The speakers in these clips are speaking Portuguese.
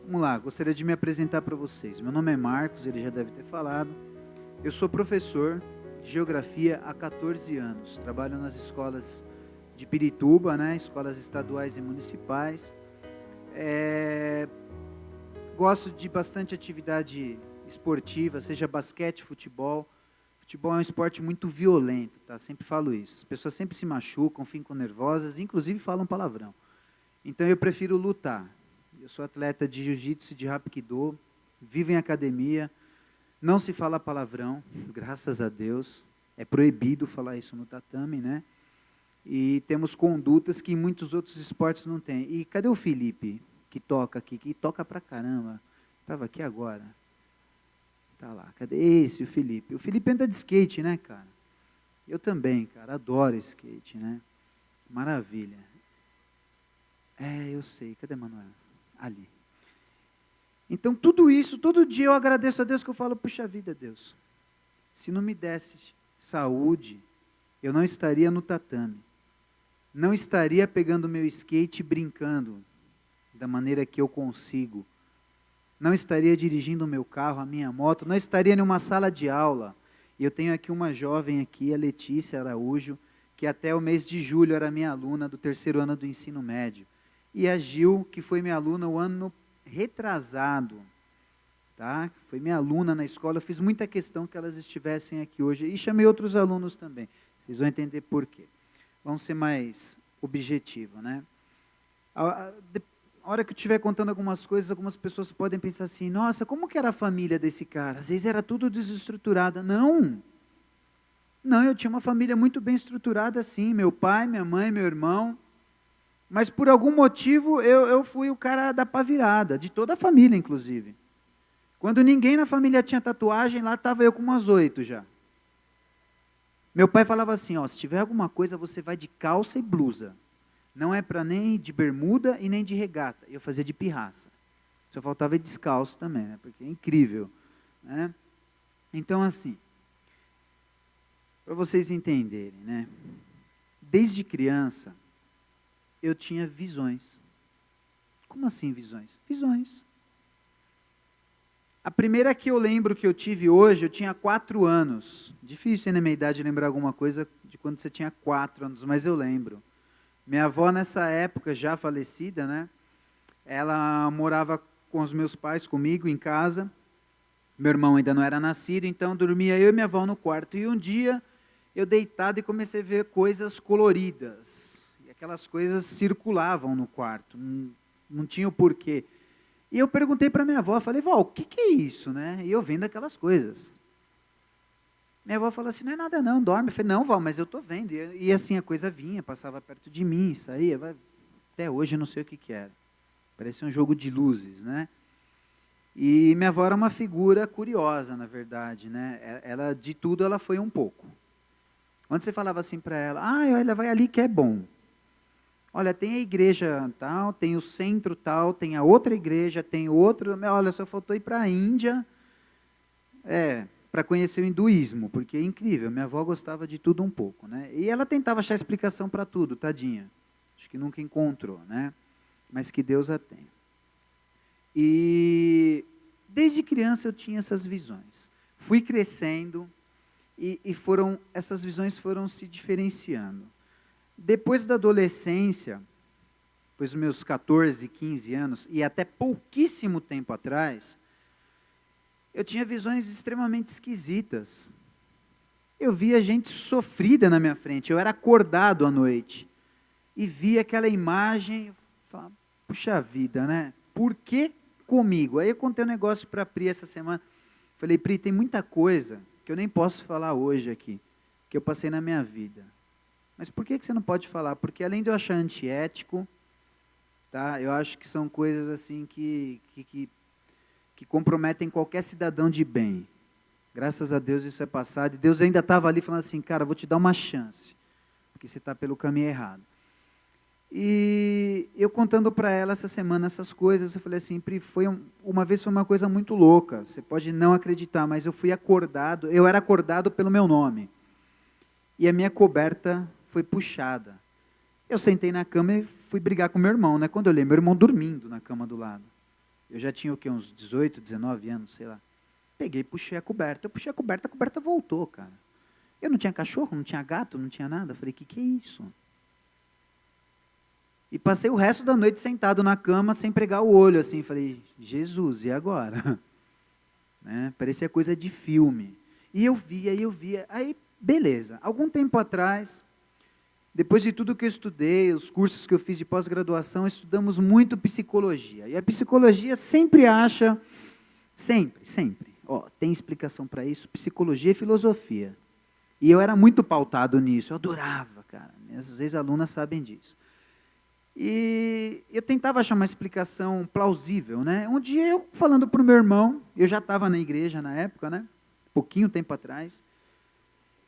Vamos lá, gostaria de me apresentar para vocês. Meu nome é Marcos, ele já deve ter falado. Eu sou professor de Geografia há 14 anos. Trabalho nas escolas de Pirituba, né? Escolas estaduais e municipais. Gosto de bastante atividade esportiva, seja basquete, futebol. Futebol é um esporte muito violento, tá? Sempre falo isso. As pessoas sempre se machucam, ficam nervosas, inclusive falam palavrão. Então eu prefiro lutar. Eu sou atleta de jiu-jitsu e de hapkido, vivo em academia, não se fala palavrão, graças a Deus. É proibido falar isso no tatame, né? E temos condutas que em muitos outros esportes não tem. E cadê o Felipe, que toca aqui, que toca pra caramba? Estava aqui agora. Tá lá, cadê esse, o Felipe? O Felipe anda de skate, né, cara? Eu também, cara, adoro skate, né? Maravilha. Eu sei, cadê a Manuela? Ali. Então, tudo isso, todo dia eu agradeço a Deus, que eu falo, puxa vida, Deus, se não me desse saúde, eu não estaria no tatame, não estaria pegando meu skate e brincando da maneira que eu consigo, não estaria dirigindo o meu carro, a minha moto, não estaria em uma sala de aula. E eu tenho aqui uma jovem aqui, a Letícia Araújo, que até o mês de julho era minha aluna do 3º ano do ensino médio. E a Gil, que foi minha aluna o ano retrasado, tá? Foi minha aluna na escola, eu fiz muita questão que elas estivessem aqui hoje, e chamei outros alunos também, vocês vão entender por quê. Vamos ser mais objetivo, né? A hora que eu estiver contando algumas coisas, algumas pessoas podem pensar assim, nossa, como que era a família desse cara? Às vezes era tudo desestruturada. Não, eu tinha uma família muito bem estruturada, sim, meu pai, minha mãe, meu irmão, mas por algum motivo eu fui o cara da pá virada, de toda a família, inclusive. Quando ninguém na família tinha tatuagem, lá estava eu com umas 8 já. Meu pai falava assim, ó, se tiver alguma coisa, você vai de calça e blusa. Não é para nem de bermuda e nem de regata. Eu fazia de pirraça. Só faltava ir descalço também, né? Porque é incrível, né? Então, assim, para vocês entenderem, né? Desde criança, eu tinha visões. Como assim visões? Visões. A primeira que eu lembro que eu tive hoje, eu tinha 4 anos. Difícil, na minha idade, lembrar alguma coisa de quando você tinha 4 anos, mas eu lembro. Minha avó, nessa época, já falecida, né? Ela morava com os meus pais, comigo, em casa. Meu irmão ainda não era nascido, então dormia eu e minha avó no quarto. E um dia, eu deitado e comecei a ver coisas coloridas. E aquelas coisas circulavam no quarto, não tinha o porquê. E eu perguntei para minha avó, falei, vó, o que é isso, né? E eu vendo aquelas coisas. Minha avó falou assim, não é nada não, dorme. Eu falei, não, vó, mas eu estou vendo. E assim a coisa vinha, passava perto de mim, saía. Até hoje eu não sei o que era. Parecia um jogo de luzes, né? E minha avó era uma figura curiosa, na verdade, né? Ela, de tudo, ela foi um pouco. Quando você falava assim para ela, olha, vai ali que é bom. Olha, tem a igreja tal, tem o centro tal, tem a outra igreja, tem outro. Olha, só faltou ir para a Índia. Para conhecer o hinduísmo, porque é incrível, minha avó gostava de tudo um pouco, né? E ela tentava achar explicação para tudo, tadinha. Acho que nunca encontrou, né? Mas que Deus a tenha. E desde criança eu tinha essas visões. Fui crescendo e essas visões foram se diferenciando. Depois da adolescência, depois dos meus 14, 15 anos, e até pouquíssimo tempo atrás, eu tinha visões extremamente esquisitas. Eu via gente sofrida na minha frente, eu era acordado à noite, e via aquela imagem, falava, puxa vida, né? Por que comigo? Aí eu contei um negócio para a Pri essa semana, falei, Pri, tem muita coisa que eu nem posso falar hoje aqui, que eu passei na minha vida. Mas por que você não pode falar? Porque além de eu achar antiético, tá? Eu acho que são coisas assim que comprometem qualquer cidadão de bem. Graças a Deus isso é passado. E Deus ainda estava ali falando assim, cara, vou te dar uma chance, porque você está pelo caminho errado. E eu contando para ela essa semana essas coisas, eu falei assim, Pri, uma vez foi uma coisa muito louca, você pode não acreditar, mas eu era acordado pelo meu nome. E a minha coberta foi puxada. Eu sentei na cama e fui brigar com meu irmão, né? Quando eu olhei, meu irmão dormindo na cama do lado. Eu já tinha o quê? Uns 18, 19 anos, sei lá. Peguei e puxei a coberta. Eu puxei a coberta voltou, cara. Eu não tinha cachorro, não tinha gato, não tinha nada. Eu falei, que é isso? E passei o resto da noite sentado na cama, sem pregar o olho, assim. Falei, Jesus, e agora? Né? Parecia coisa de filme. E eu via. Aí, beleza. Algum tempo atrás, depois de tudo que eu estudei, os cursos que eu fiz de pós-graduação, estudamos muito psicologia. E a psicologia sempre acha, sempre, tem explicação para isso, psicologia e filosofia. E eu era muito pautado nisso, eu adorava, cara. Minhas ex-alunas sabem disso. E eu tentava achar uma explicação plausível, né? Um dia eu falando para o meu irmão, eu já estava na igreja na época, né? Pouquinho tempo atrás,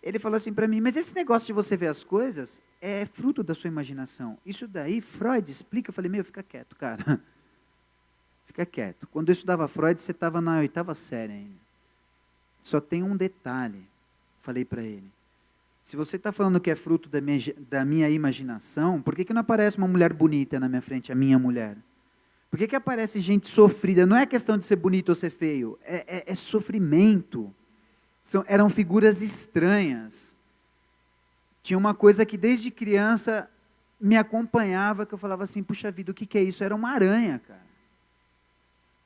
ele falou assim para mim, mas esse negócio de você ver as coisas é fruto da sua imaginação. Isso daí, Freud explica. Eu falei, fica quieto, cara. Fica quieto. Quando eu estudava Freud, você estava na 8ª série ainda. Só tem um detalhe, falei para ele. Se você está falando que é fruto da minha imaginação, por que não aparece uma mulher bonita na minha frente, a minha mulher? Por que aparece gente sofrida? Não é questão de ser bonito ou ser feio, é sofrimento. Eram figuras estranhas. Tinha uma coisa que desde criança me acompanhava, que eu falava assim, puxa vida, o que é isso? Era uma aranha, cara.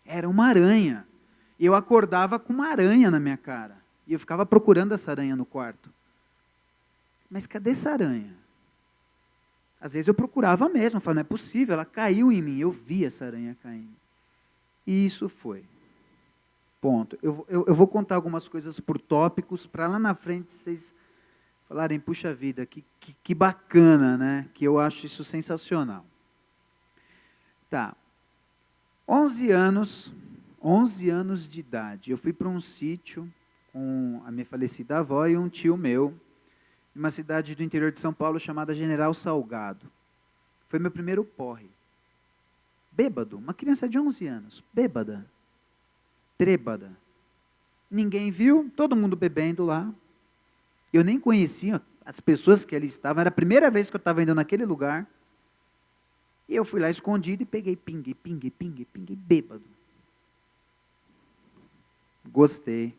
Era uma aranha. E eu acordava com uma aranha na minha cara. E eu ficava procurando essa aranha no quarto. Mas cadê essa aranha? Às vezes eu procurava mesmo, eu falava, não é possível, ela caiu em mim, eu vi essa aranha caindo. E isso foi. Ponto. Eu vou contar algumas coisas por tópicos, para lá na frente vocês falarem, puxa vida, que bacana, né? Que eu acho isso sensacional. Tá. 11 anos de idade, eu fui para um sítio com a minha falecida avó e um tio meu, em uma cidade do interior de São Paulo chamada General Salgado. Foi meu primeiro porre. Bêbado, uma criança de 11 anos, bêbada, trêbada. Ninguém viu, todo mundo bebendo lá. Eu nem conhecia as pessoas que ali estavam, era a primeira vez que eu estava indo naquele lugar. E eu fui lá escondido e peguei pingue, bêbado. Gostei.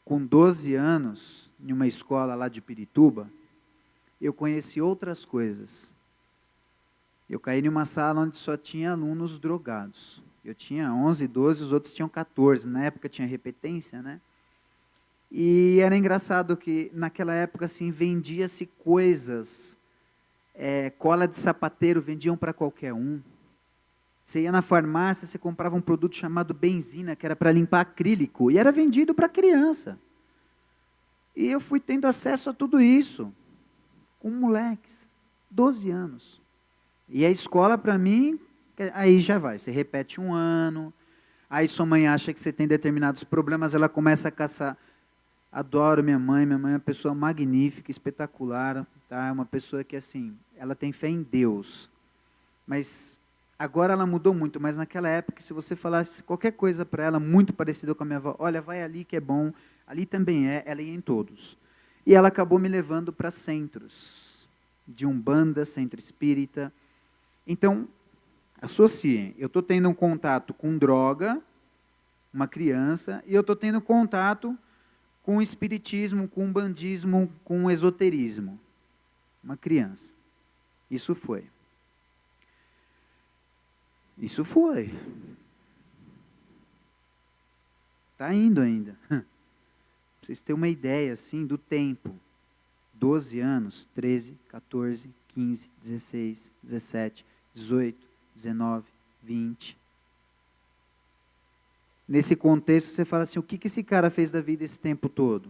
Com 12 anos, em uma escola lá de Pirituba, eu conheci outras coisas. Eu caí em uma sala onde só tinha alunos drogados. Eu tinha 11, 12, os outros tinham 14. Na época tinha repetência, né? E era engraçado que naquela época assim, vendia-se coisas, cola de sapateiro vendiam para qualquer um. Você ia na farmácia, você comprava um produto chamado benzina, que era para limpar acrílico, e era vendido para criança. E eu fui tendo acesso a tudo isso, com moleques, 12 anos. E a escola, para mim, aí já vai, você repete um ano, aí sua mãe acha que você tem determinados problemas, ela começa a caçar. Adoro minha mãe é uma pessoa magnífica, espetacular, tá? É uma pessoa que, assim, ela tem fé em Deus, mas agora ela mudou muito, mas naquela época, se você falasse qualquer coisa para ela, muito parecida com a minha avó, olha, vai ali que é bom, ali também ela ia em todos. E ela acabou me levando para centros, de umbanda, centro espírita. Então, associem, eu estou tendo um contato com droga, uma criança, e eu estou tendo contato com o espiritismo, com o umbandismo, com o esoterismo, uma criança. Isso foi. Está indo ainda. Para vocês terem uma ideia assim, do tempo. 12 anos, 13, 14, 15, 16, 17, 18, 19, 20. Nesse contexto, você fala assim, o que esse cara fez da vida esse tempo todo?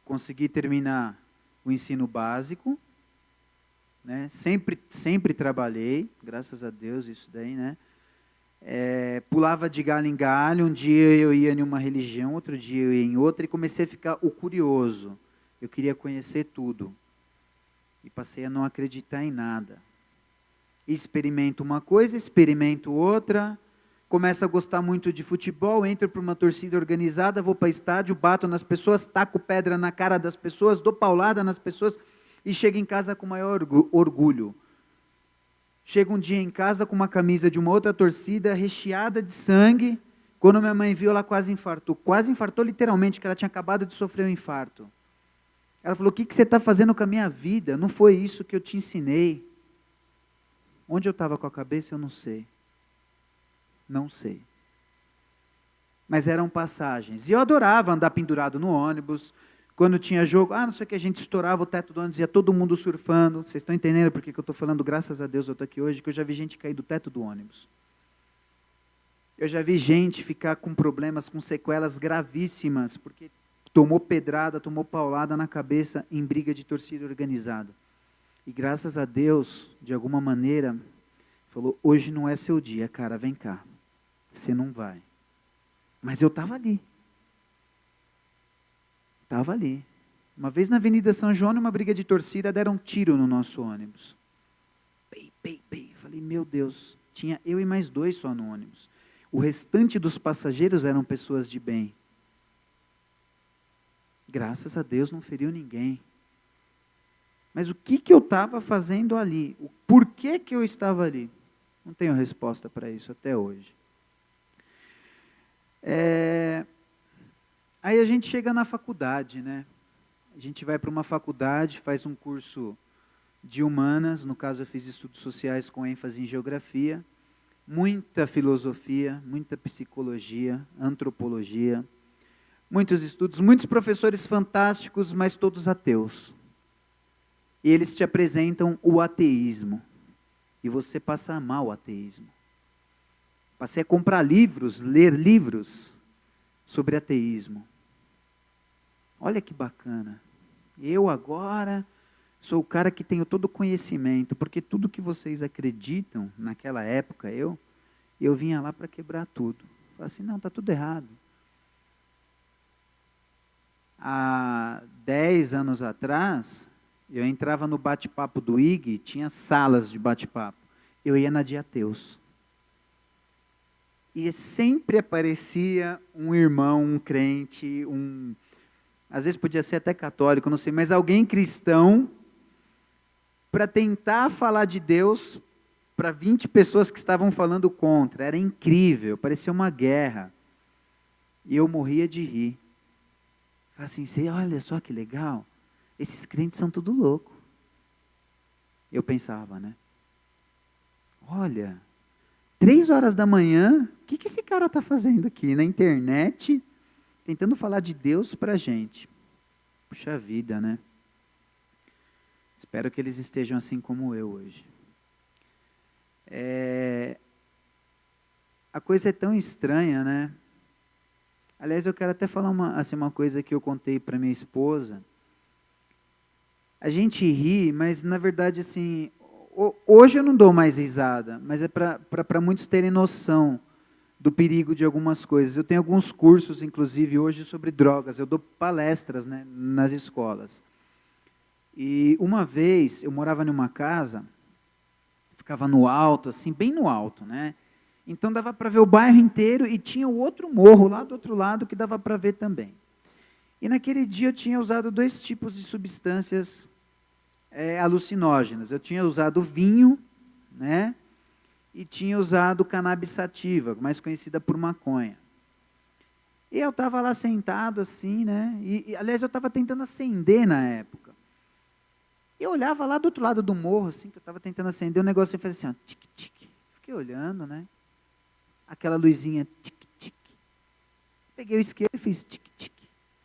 Consegui terminar o ensino básico, né? Sempre trabalhei, graças a Deus, isso daí, né? Pulava de galho em galho, um dia eu ia em uma religião, outro dia eu ia em outra, e comecei a ficar o curioso. Eu queria conhecer tudo. E passei a não acreditar em nada. Experimento uma coisa, experimento outra, começo a gostar muito de futebol, entro para uma torcida organizada, vou para estádio, bato nas pessoas, taco pedra na cara das pessoas, dou paulada nas pessoas, e chego em casa com maior orgulho. Chego um dia em casa com uma camisa de uma outra torcida, recheada de sangue. Quando minha mãe viu, ela quase infartou. Quase infartou literalmente, que ela tinha acabado de sofrer um infarto. Ela falou, o que você está fazendo com a minha vida? Não foi isso que eu te ensinei. Onde eu estava com a cabeça, eu não sei. Não sei. Mas eram passagens. E eu adorava andar pendurado no ônibus. Quando tinha jogo, não sei o que, a gente estourava o teto do ônibus, ia todo mundo surfando. Vocês estão entendendo por que eu estou falando, graças a Deus eu estou aqui hoje, que eu já vi gente cair do teto do ônibus. Eu já vi gente ficar com problemas, com sequelas gravíssimas, porque tomou pedrada, tomou paulada na cabeça em briga de torcida organizada. E graças a Deus, de alguma maneira, falou, hoje não é seu dia, cara, vem cá. Você não vai. Mas eu estava ali. Estava ali. Uma vez na Avenida São João, numa briga de torcida, deram um tiro no nosso ônibus. Pei, pei, pei. Falei, meu Deus, tinha eu e mais 2 só no ônibus. O restante dos passageiros eram pessoas de bem. Graças a Deus não feriu ninguém. Mas o que eu estava fazendo ali? O porquê que eu estava ali? Não tenho resposta para isso até hoje. Aí a gente chega na faculdade, né? A gente vai para uma faculdade, faz um curso de humanas, no caso eu fiz estudos sociais com ênfase em geografia, muita filosofia, muita psicologia, antropologia, muitos estudos, muitos professores fantásticos, mas todos ateus. E eles te apresentam o ateísmo, e você passa a amar o ateísmo. Passei a comprar livros, ler livros sobre ateísmo. Olha que bacana. Eu agora sou o cara que tenho todo o conhecimento, porque tudo que vocês acreditam, naquela época, eu vinha lá para quebrar tudo. Falei assim, não, está tudo errado. Há 10 anos atrás, eu entrava no bate-papo do IG, tinha salas de bate-papo. Eu ia na de ateus. E sempre aparecia um irmão, um crente, às vezes podia ser até católico, não sei, mas alguém cristão, para tentar falar de Deus para 20 pessoas que estavam falando contra. Era incrível, parecia uma guerra. E eu morria de rir. Falei assim, olha só que legal, esses crentes são tudo louco. Eu pensava, né? Olha, 3 horas da manhã, o que esse cara está fazendo aqui na internet, tentando falar de Deus para a gente? Puxa vida, né? Espero que eles estejam assim como eu hoje. A coisa é tão estranha, né? Aliás, eu quero até falar uma coisa que eu contei para minha esposa. A gente ri, mas na verdade, assim, hoje eu não dou mais risada, mas é para muitos terem noção do perigo de algumas coisas. Eu tenho alguns cursos, inclusive, hoje sobre drogas. Eu dou palestras, né, nas escolas. E uma vez, eu morava numa casa, ficava no alto, assim, bem no alto, né? Então dava para ver o bairro inteiro e tinha o outro morro lá do outro lado que dava para ver também. E naquele dia eu tinha usado 2 tipos de substâncias alucinógenas. Eu tinha usado vinho, né? E tinha usado cannabis sativa, mais conhecida por maconha. E eu estava lá sentado assim, né? Aliás, eu estava tentando acender na época. Eu olhava lá do outro lado do morro, assim, que eu estava tentando acender, o negócio e fazia assim, ó, tic-tic. Fiquei olhando, né? Aquela luzinha, tic-tic. Peguei o isqueiro e fiz tic-tic.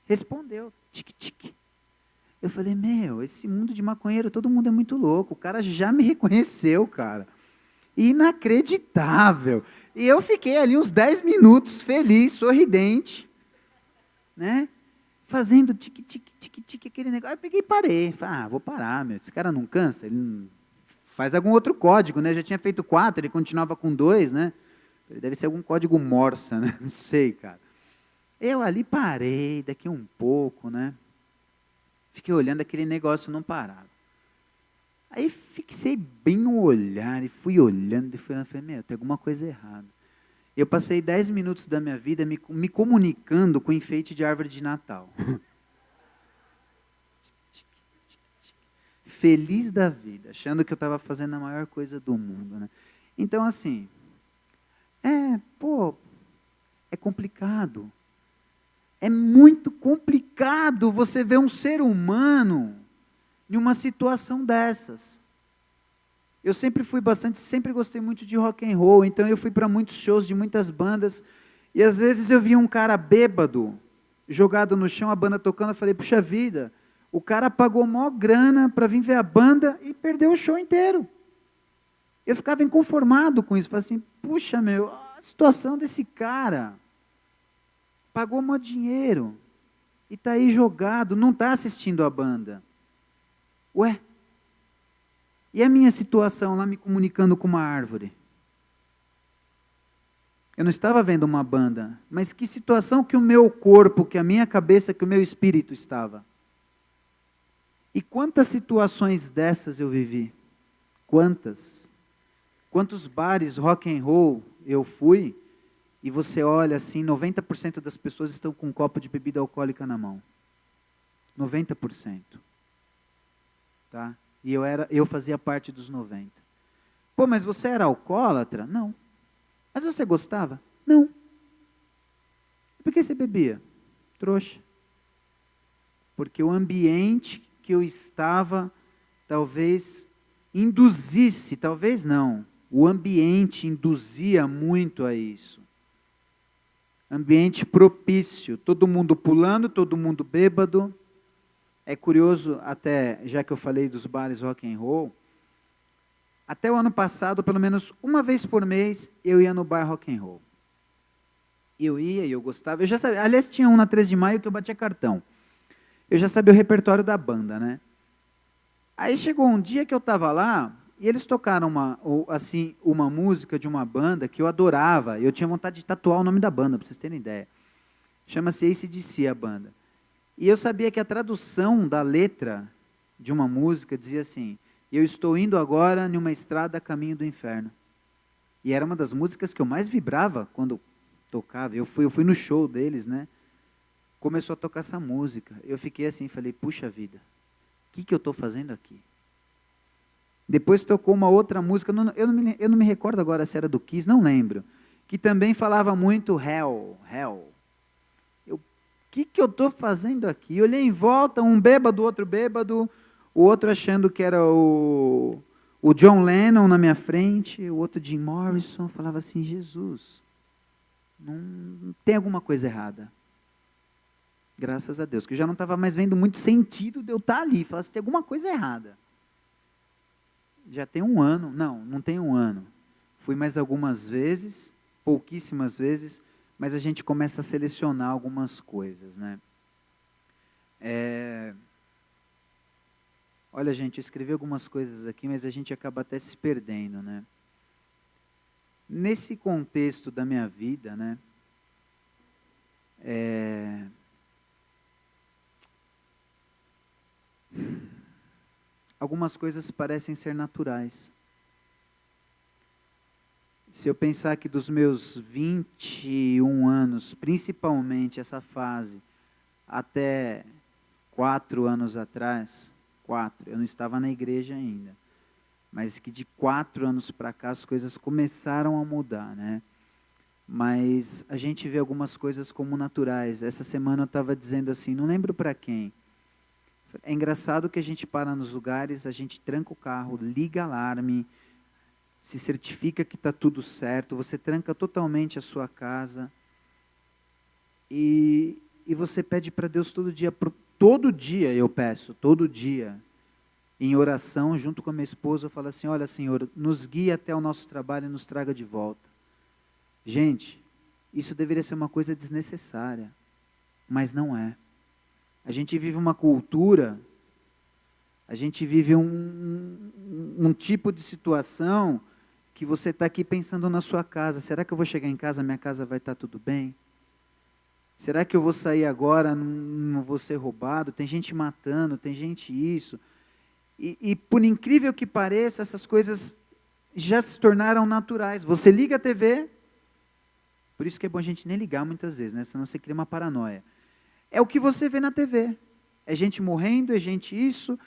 Respondeu, tic-tic. Eu falei, esse mundo de maconheiro, todo mundo é muito louco. O cara já me reconheceu, cara. Inacreditável. E eu fiquei ali uns 10 minutos, feliz, sorridente, né? Fazendo tic-tic, aquele negócio. Aí eu peguei e parei. Falei, vou parar, esse cara não cansa? Ele não faz algum outro código, né? Já tinha feito 4, ele continuava com 2, né? Ele deve ser algum código Morsa, né? Não sei, cara. Eu ali parei, daqui um pouco, né? Fiquei olhando aquele negócio não parava. Aí fixei bem o olhar e fui olhando e falei, tem alguma coisa errada. Eu passei 10 minutos da minha vida me comunicando com enfeite de árvore de Natal. feliz da vida, achando que eu estava fazendo a maior coisa do mundo, né? Então, assim, é complicado. É muito complicado você ver um ser humano em uma situação dessas. Eu sempre gostei muito de rock and roll, então eu fui para muitos shows de muitas bandas, e às vezes eu via um cara bêbado, jogado no chão, a banda tocando, eu falei, puxa vida, o cara pagou mó grana para vir ver a banda e perdeu o show inteiro. Eu ficava inconformado com isso, falei assim, puxa meu, a situação desse cara, pagou mó dinheiro, e está aí jogado, não está assistindo a banda. Ué, e a minha situação lá me comunicando com uma árvore? Eu não estava vendo uma banda, mas que situação que o meu corpo, que a minha cabeça, que o meu espírito estava? E quantas situações dessas eu vivi? Quantas? Quantos bares rock and roll eu fui, e você olha assim, 90% das pessoas estão com um copo de bebida alcoólica na mão. 90%. Tá? E eu fazia parte dos 90%. Pô, mas você era alcoólatra? Não. Mas você gostava? Não. Por que você bebia? Trouxa. Porque o ambiente que eu estava talvez induzisse, talvez não, o ambiente induzia muito a isso. Ambiente propício, todo mundo pulando, todo mundo bêbado. É curioso, até, já que eu falei dos bares rock and roll, até o ano passado, pelo menos uma vez por mês, eu ia no bar rock and roll. Eu ia e eu gostava, eu já sabia, aliás, tinha um na 13 de maio que eu batia cartão. Eu já sabia o repertório da banda, né? Aí chegou um dia que eu estava lá, e eles tocaram uma música de uma banda que eu adorava, eu tinha vontade de tatuar o nome da banda, para vocês terem ideia. Chama-se AC/DC a banda. E eu sabia que a tradução da letra de uma música dizia assim, eu estou indo agora numa estrada a caminho do inferno. E era uma das músicas que eu mais vibrava quando tocava. Eu fui no show deles, né? Começou a tocar essa música. Eu fiquei assim, falei, puxa vida, o que eu estou fazendo aqui? Depois tocou uma outra música, eu não me recordo agora se era do Kiss, não lembro, que também falava muito hell. O que eu estou fazendo aqui? Eu olhei em volta, um bêbado, outro bêbado, o outro achando que era o John Lennon na minha frente, o outro Jim Morrison, falava assim, Jesus, não tem alguma coisa errada. Graças a Deus, que eu já não estava mais vendo muito sentido de eu estar ali, falava assim, tem alguma coisa errada. Já tem um ano, não tem um ano. Fui mais algumas vezes, pouquíssimas vezes, mas a gente começa a selecionar algumas coisas, né? Olha, gente, eu escrevi algumas coisas aqui, mas a gente acaba até se perdendo, né? Nesse contexto da minha vida, né? Algumas coisas parecem ser naturais. Se eu pensar que dos meus 21 anos, principalmente essa fase, até 4 anos atrás, eu não estava na igreja ainda, mas que de 4 anos para cá as coisas começaram a mudar, né? Mas a gente vê algumas coisas como naturais. Essa semana eu estava dizendo assim, não lembro para quem. É engraçado que a gente para nos lugares, a gente tranca o carro, liga alarme, se certifica que está tudo certo, você tranca totalmente a sua casa e você pede para Deus todo dia eu peço, todo dia, em oração, junto com a minha esposa, eu falo assim, olha Senhor, nos guia até o nosso trabalho e nos traga de volta. Gente, isso deveria ser uma coisa desnecessária, mas não é. A gente vive uma cultura, a gente vive um tipo de situação que você está aqui pensando na sua casa. Será que eu vou chegar em casa, minha casa vai estar tudo bem? Será que eu vou sair agora, não vou ser roubado? Tem gente matando, tem gente isso. E por incrível que pareça, essas coisas já se tornaram naturais. Você liga a TV, por isso que é bom a gente nem ligar muitas vezes, né? Senão você cria uma paranoia. É o que você vê na TV. É gente morrendo, é gente isso.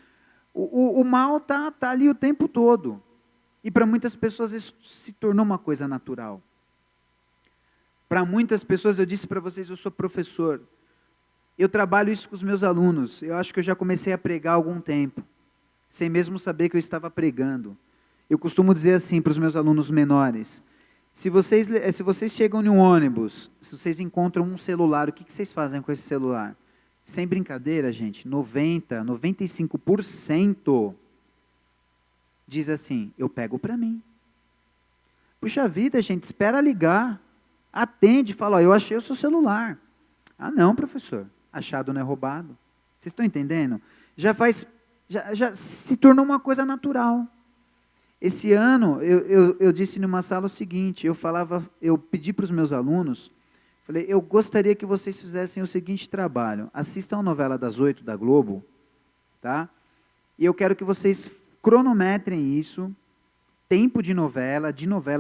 O mal tá ali o tempo todo. E para muitas pessoas isso se tornou uma coisa natural. Para muitas pessoas, eu disse para vocês, eu sou professor. Eu trabalho isso com os meus alunos. Eu acho que eu já comecei a pregar há algum tempo, sem mesmo saber que eu estava pregando. Eu costumo dizer assim para os meus alunos menores: se vocês chegam em um ônibus, se vocês encontram um celular, o que vocês fazem com esse celular? Sem brincadeira, gente, 95% diz assim: eu pego para mim. Puxa vida, gente, espera ligar. Atende, fala: ó, eu achei o seu celular. Ah, não, professor, achado não é roubado. Vocês estão entendendo? Já se tornou uma coisa natural. Esse ano, eu disse numa sala o seguinte, eu pedi para os meus alunos, falei, eu gostaria que vocês fizessem o seguinte trabalho: assistam a novela das 8 da Globo, tá? E eu quero que vocês cronometrem isso, tempo de novela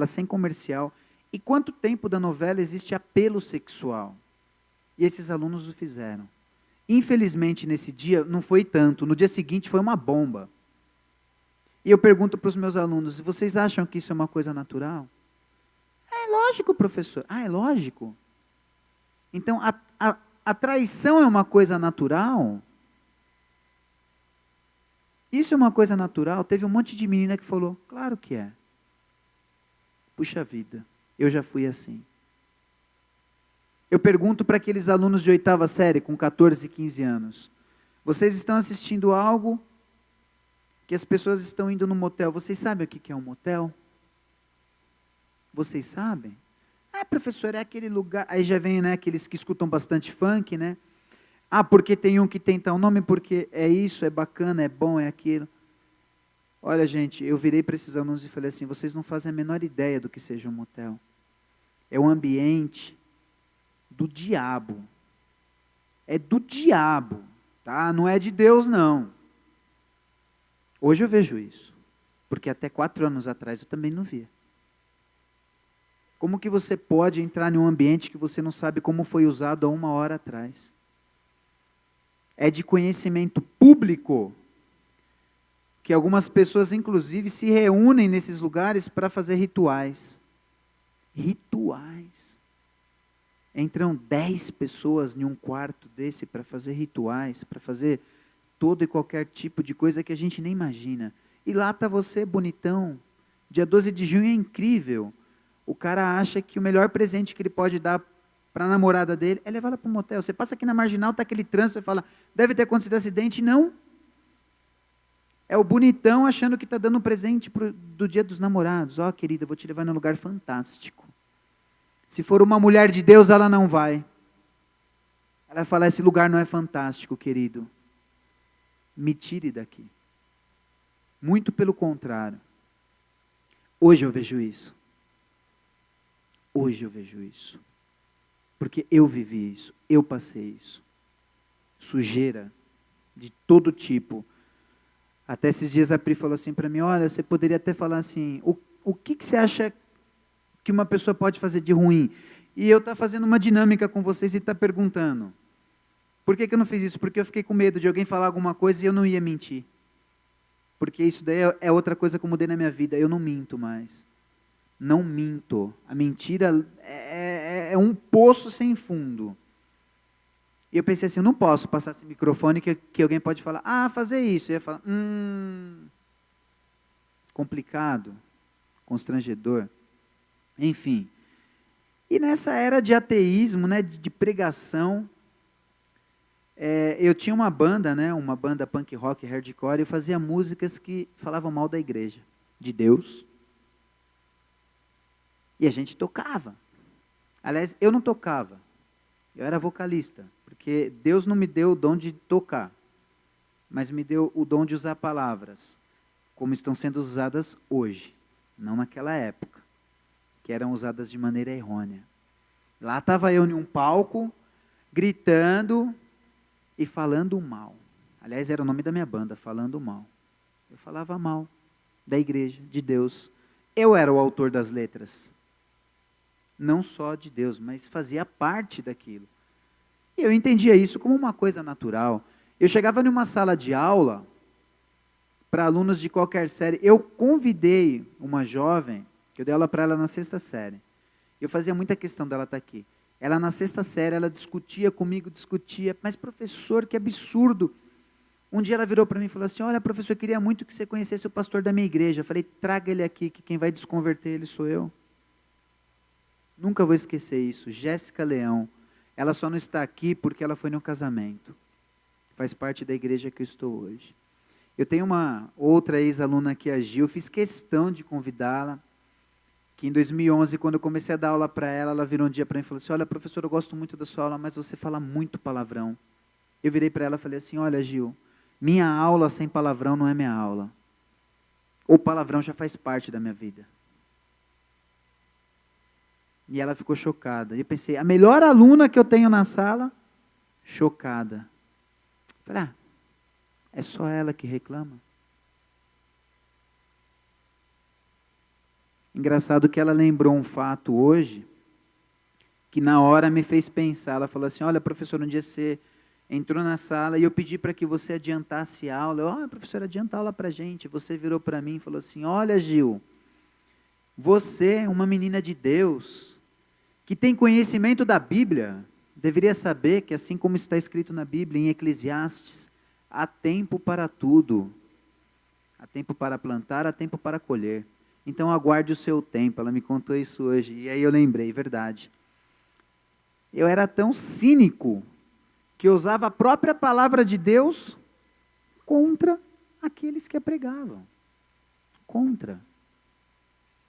sem comercial, e quanto tempo da novela existe apelo sexual. E esses alunos o fizeram. Infelizmente, nesse dia, não foi tanto. No dia seguinte, foi uma bomba. E eu pergunto para os meus alunos: vocês acham que isso é uma coisa natural? É lógico, professor. Ah, é lógico? Então, a traição é uma coisa natural? Isso é uma coisa natural? Teve um monte de menina que falou: claro que é. Puxa vida, eu já fui assim. Eu pergunto para aqueles alunos de 8ª série, com 14, 15 anos: vocês estão assistindo algo que as pessoas estão indo no motel? Vocês sabem o que é um motel? Vocês sabem? Ah, professor, é aquele lugar... Aí já vem, né, aqueles que escutam bastante funk, né? Ah, porque tem um que tem tal nome, porque é isso, é bacana, é bom, é aquilo. Olha, gente, eu virei para esses alunos e falei assim: vocês não fazem a menor ideia do que seja um motel. É um ambiente do diabo. É do diabo, tá? Não é de Deus, não. Hoje eu vejo isso, porque até 4 anos atrás eu também não via. Como que você pode entrar em um ambiente que você não sabe como foi usado há 1 hora atrás? É de conhecimento público que algumas pessoas, inclusive, se reúnem nesses lugares para fazer rituais. Rituais. Entram 10 pessoas em um quarto desse para fazer rituais, para fazer todo e qualquer tipo de coisa que a gente nem imagina. E lá está você, bonitão. Dia 12 de junho é incrível. O cara acha que o melhor presente que ele pode dar para a namorada dele é levar ela para um motel. Você passa aqui na Marginal, está aquele trânsito, você fala: deve ter acontecido acidente. Não. É o bonitão achando que está dando um presente do Dia dos Namorados. Ó, querida, vou te levar num lugar fantástico. Se for uma mulher de Deus, ela não vai. Ela vai falar: esse lugar não é fantástico, querido. Me tire daqui. Muito pelo contrário. Hoje eu vejo isso. Hoje eu vejo isso. Porque eu vivi isso, eu passei isso. Sujeira de todo tipo. Até esses dias a Pri falou assim para mim: olha, você poderia até falar assim, o que você acha que uma pessoa pode fazer de ruim? E eu estou fazendo uma dinâmica com vocês e está perguntando: por que eu não fiz isso? Porque eu fiquei com medo de alguém falar alguma coisa e eu não ia mentir. Porque isso daí é outra coisa que eu mudei na minha vida. Eu não minto mais. Não minto. A mentira é um poço sem fundo. E eu pensei assim: eu não posso passar esse microfone que alguém pode falar: ah, fazer isso. E eu ia falar: complicado, constrangedor. Enfim. E nessa era de ateísmo, né, de pregação, eu tinha uma banda, né, uma banda punk rock, hardcore, e eu fazia músicas que falavam mal da igreja, de Deus. E a gente tocava. Aliás, eu não tocava, eu era vocalista, porque Deus não me deu o dom de tocar, mas me deu o dom de usar palavras, como estão sendo usadas hoje, não naquela época, que eram usadas de maneira errônea. Lá estava eu em um palco, gritando e falando mal. Aliás, era o nome da minha banda, Falando Mal. Eu falava mal da igreja, de Deus. Eu era o autor das letras. Não só de Deus, mas fazia parte daquilo. E eu entendia isso como uma coisa natural. Eu chegava numa sala de aula, para alunos de qualquer série. Eu convidei uma jovem, que eu dei aula para ela na 6ª série. Eu fazia muita questão dela estar aqui. Ela na 6ª série, ela discutia comigo, mas professor, que absurdo. Um dia ela virou para mim e falou assim, olha professor, eu queria muito que você conhecesse o pastor da minha igreja. Eu falei, traga ele aqui, que quem vai desconverter ele sou eu. Nunca vou esquecer isso. Jéssica Leão. Ela só não está aqui porque ela foi no casamento. Faz parte da igreja que eu estou hoje. Eu tenho uma outra ex-aluna aqui, a Gil, fiz questão de convidá-la, que em 2011, quando eu comecei a dar aula para ela, ela virou um dia para mim e falou assim, olha professor, eu gosto muito da sua aula, mas você fala muito palavrão. Eu virei para ela e falei assim, olha Gil, minha aula sem palavrão não é minha aula. O palavrão já faz parte da minha vida. E ela ficou chocada. E eu pensei, a melhor aluna que eu tenho na sala, chocada. Falei, é só ela que reclama? Engraçado que ela lembrou um fato hoje, que na hora me fez pensar. Ela falou assim, olha professor, um dia você entrou na sala e eu pedi para que você adiantasse a aula. Olha professor, adianta a aula para a gente. Você virou para mim e falou assim, olha Gil, você é uma menina de Deus, que tem conhecimento da Bíblia, deveria saber que assim como está escrito na Bíblia, em Eclesiastes, há tempo para tudo. Há tempo para plantar, há tempo para colher. Então aguarde o seu tempo. Ela me contou isso hoje. E aí eu lembrei, verdade. Eu era tão cínico que eu usava a própria palavra de Deus contra aqueles que a pregavam. Contra.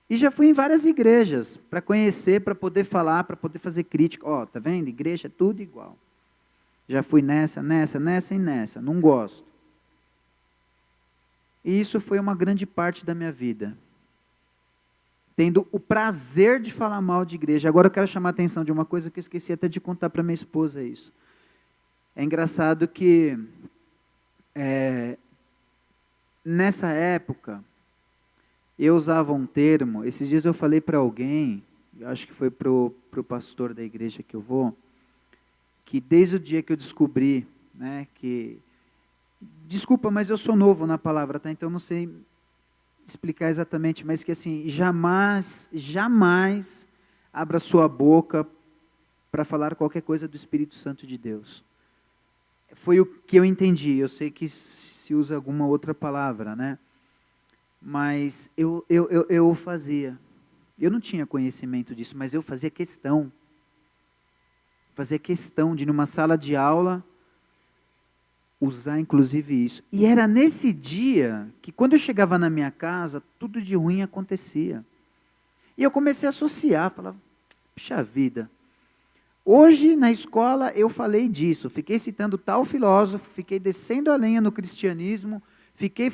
E já fui em várias igrejas para conhecer, para poder falar, para poder fazer crítica. Ó, tá vendo? Igreja é tudo igual. Já fui nessa e nessa. Não gosto. E isso foi uma grande parte da minha vida. Tendo o prazer de falar mal de igreja. Agora eu quero chamar a atenção de uma coisa que eu esqueci até de contar para minha esposa isso. É engraçado que nessa época eu usava um termo, esses dias eu falei para alguém, eu acho que foi para o pastor da igreja que eu vou, que desde o dia que eu descobri, né, que, desculpa, mas eu sou novo na palavra, tá? Então não sei explicar exatamente, mas que assim, jamais abra sua boca para falar qualquer coisa do Espírito Santo de Deus. Foi o que eu entendi, eu sei que se usa alguma outra palavra, né? Mas eu fazia. Eu não tinha conhecimento disso, mas eu fazia questão. Fazia questão de, numa sala de aula, usar inclusive isso. E era nesse dia que, quando eu chegava na minha casa, tudo de ruim acontecia. E eu comecei a associar, falava, puxa vida. Hoje, na escola, eu falei disso, fiquei citando tal filósofo, fiquei descendo a lenha no cristianismo,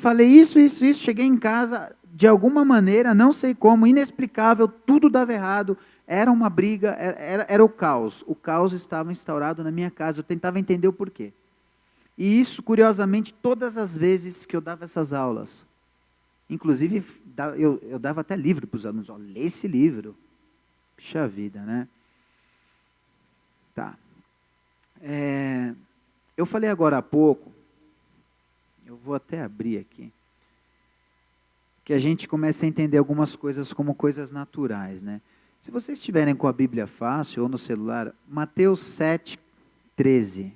falei isso, cheguei em casa, de alguma maneira, não sei como, inexplicável, tudo dava errado, era uma briga, era o caos estava instaurado na minha casa, eu tentava entender o porquê. E isso, curiosamente, todas as vezes que eu dava essas aulas, inclusive, eu dava até livro para os alunos, ó, lê esse livro, puxa vida, né? Tá. Eu falei agora há pouco, eu vou até abrir aqui, que a gente começa a entender algumas coisas como coisas naturais, né? Se vocês estiverem com a Bíblia fácil ou no celular, Mateus 7:13.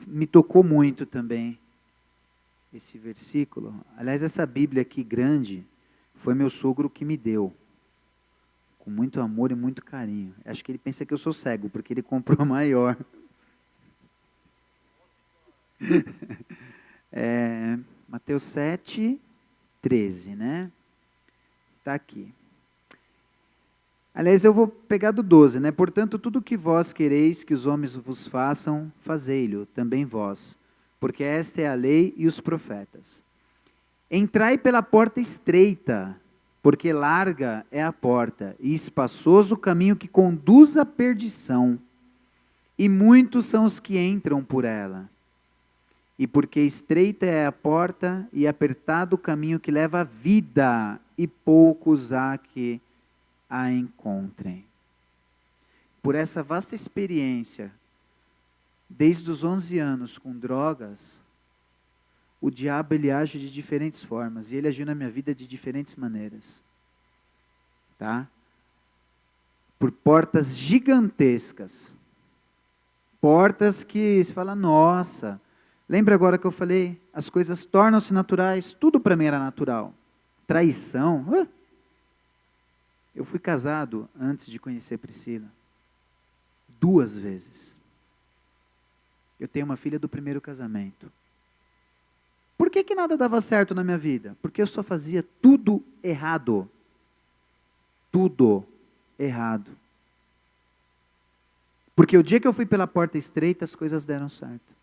Me tocou muito também esse versículo. Aliás, essa Bíblia aqui grande, foi meu sogro que me deu. Com muito amor e muito carinho. Acho que ele pensa que eu sou cego, porque ele comprou maior. Mateus 7:13, né? Está aqui. Aliás, eu vou pegar do 12, né? Portanto, tudo que vós quereis que os homens vos façam, fazei-lo, também vós. Porque esta é a lei e os profetas. Entrai pela porta estreita, porque larga é a porta, e espaçoso o caminho que conduz à perdição, e muitos são os que entram por ela. E porque estreita é a porta, e apertado o caminho que leva à vida, e poucos há que a encontrem. Por essa vasta experiência Desde os 11 anos com drogas, o diabo ele age de diferentes formas e ele agiu na minha vida de diferentes maneiras, tá? Por portas gigantescas, portas que se fala, nossa, lembra agora que eu falei, as coisas tornam-se naturais, tudo para mim era natural. Traição, eu fui casado antes de conhecer Priscila, 2 vezes. Eu tenho uma filha do primeiro casamento. Por que nada dava certo na minha vida? Porque eu só fazia tudo errado. Tudo errado. Porque o dia que eu fui pela porta estreita, as coisas deram certo.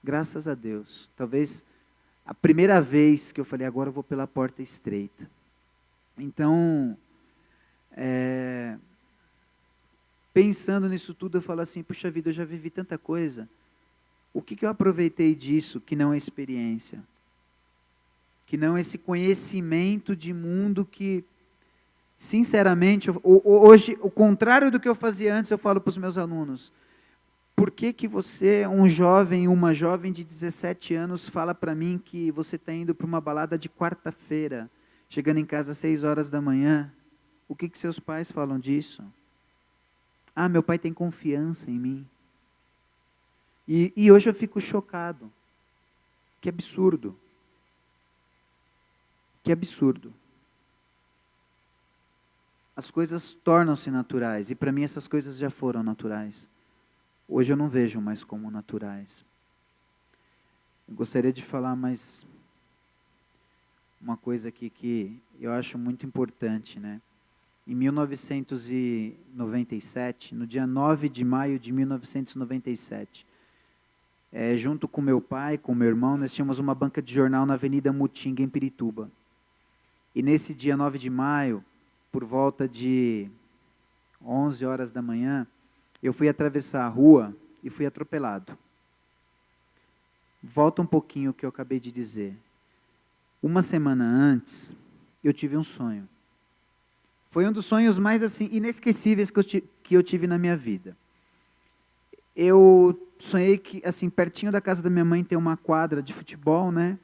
Graças a Deus. Talvez a primeira vez que eu falei, agora eu vou pela porta estreita. Então, pensando nisso tudo, eu falo assim, puxa vida, eu já vivi tanta coisa. O que eu aproveitei disso que não é experiência? Que não é esse conhecimento de mundo que, sinceramente, hoje, o contrário do que eu fazia antes, eu falo para os meus alunos. Por que você, um jovem, uma jovem de 17 anos, fala para mim que você está indo para uma balada de quarta-feira, chegando em casa às 6 horas da manhã? O que seus pais falam disso? Ah, meu pai tem confiança em mim. E hoje eu fico chocado. Que absurdo. Que absurdo. As coisas tornam-se naturais, e para mim essas coisas já foram naturais. Hoje eu não vejo mais como naturais. Eu gostaria de falar mais uma coisa aqui que eu acho muito importante, né? Em 1997, no dia 9 de maio de 1997, junto com meu pai, com meu irmão, nós tínhamos uma banca de jornal na Avenida Mutinga, em Pirituba. E nesse dia 9 de maio, por volta de 11 horas da manhã, eu fui atravessar a rua e fui atropelado. Volta um pouquinho o que eu acabei de dizer. Uma semana antes, eu tive um sonho. Foi um dos sonhos mais assim inesquecíveis que eu tive na minha vida. Eu sonhei que, assim, pertinho da casa da minha mãe tem uma quadra de futebol, né?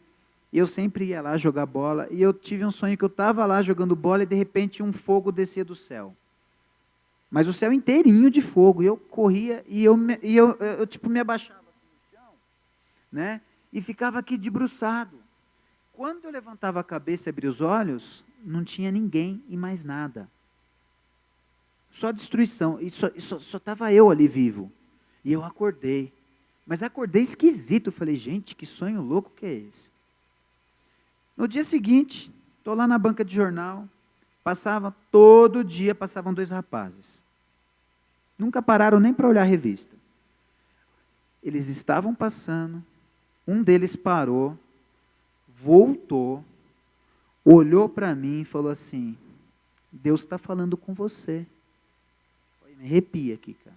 E eu sempre ia lá jogar bola. E eu tive um sonho que eu estava lá jogando bola e de repente um fogo descia do céu. Mas o céu inteirinho de fogo. E eu corria e eu tipo, me abaixava assim no chão, né? E ficava aqui debruçado. Quando eu levantava a cabeça e abria os olhos, não tinha ninguém e mais nada. Só destruição. E só estava eu ali vivo. E eu acordei. Mas acordei esquisito. Eu falei, gente, que sonho louco que é esse? No dia seguinte, estou lá na banca de jornal. Todo dia passavam 2 rapazes. Nunca pararam nem para olhar a revista. Eles estavam passando. Um deles parou, voltou, olhou para mim e falou assim, Deus está falando com você. Me arrepia aqui, cara.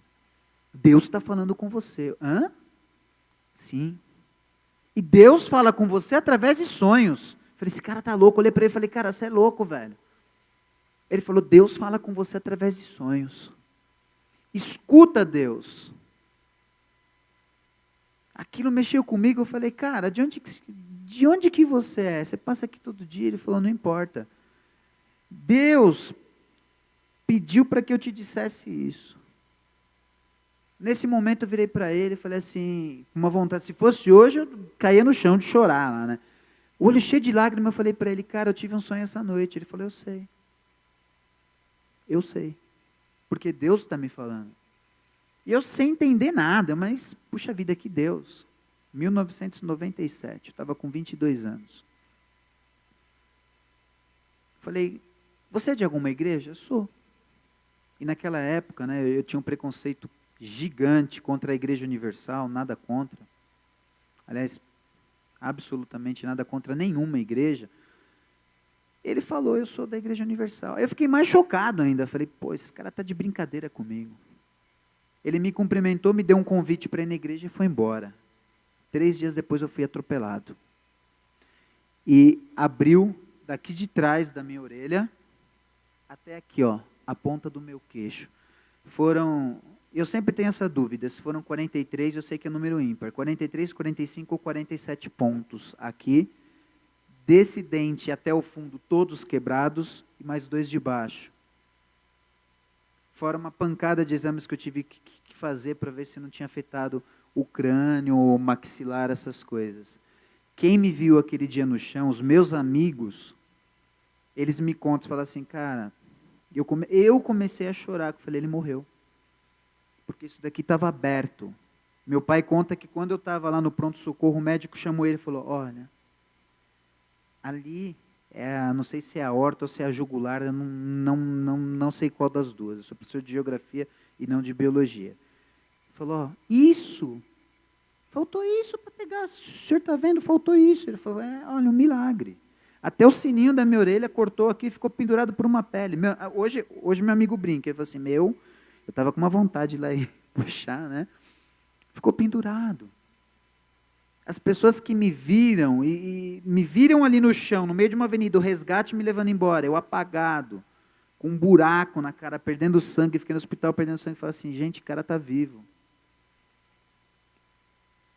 Deus está falando com você. Hã? Sim. E Deus fala com você através de sonhos. Falei, esse cara tá louco. Olhei para ele e falei, cara, você é louco, velho. Ele falou, Deus fala com você através de sonhos. Escuta Deus. Aquilo mexeu comigo, eu falei, cara, de onde que você é? Você passa aqui todo dia? Ele falou, não importa. Deus pediu para que eu te dissesse isso. Nesse momento eu virei para ele e falei assim, com uma vontade, se fosse hoje eu caía no chão de chorar lá, né? O olho cheio de lágrimas, eu falei para ele, cara, eu tive um sonho essa noite. Ele falou, eu sei. Eu sei. Porque Deus está me falando. E eu sem entender nada, mas, puxa vida, que Deus. 1997, eu estava com 22 anos. Falei, você é de alguma igreja? Eu sou. E naquela época, né, eu tinha um preconceito gigante contra a Igreja Universal, nada contra. Aliás, absolutamente nada contra nenhuma igreja. Ele falou, eu sou da Igreja Universal. Eu fiquei mais chocado ainda. Falei, pô, esse cara está de brincadeira comigo. Ele me cumprimentou, me deu um convite para ir na igreja e foi embora. 3 dias depois eu fui atropelado. E abriu daqui de trás da minha orelha até aqui, ó, a ponta do meu queixo. Eu sempre tenho essa dúvida, se foram 43, eu sei que é número ímpar. 43, 45 ou 47 pontos aqui. Desse dente até o fundo, todos quebrados, e mais 2 de baixo. Fora uma pancada de exames que eu tive que fazer para ver se não tinha afetado o crânio, o maxilar, essas coisas. Quem me viu aquele dia no chão, os meus amigos, eles me contam, falam assim, cara, eu comecei a chorar, eu falei, ele morreu. Porque isso daqui estava aberto. Meu pai conta que quando eu estava lá no pronto-socorro, o médico chamou ele e falou, olha, ali, não sei se é a aorta ou se é a jugular, eu não sei qual das duas, eu sou professor de geografia e não de biologia. Ele falou, isso, faltou isso para pegar, o senhor está vendo, faltou isso. Ele falou, olha, um milagre. Até o sininho da minha orelha cortou aqui, ficou pendurado por uma pele. Hoje meu amigo brinca, ele falou assim, eu estava com uma vontade de ir lá e puxar, né? Ficou pendurado. As pessoas que me viram, e me viram ali no chão, no meio de uma avenida, o resgate me levando embora, eu apagado, com um buraco na cara, perdendo sangue, fiquei no hospital perdendo sangue, e falei assim, gente, o cara está vivo.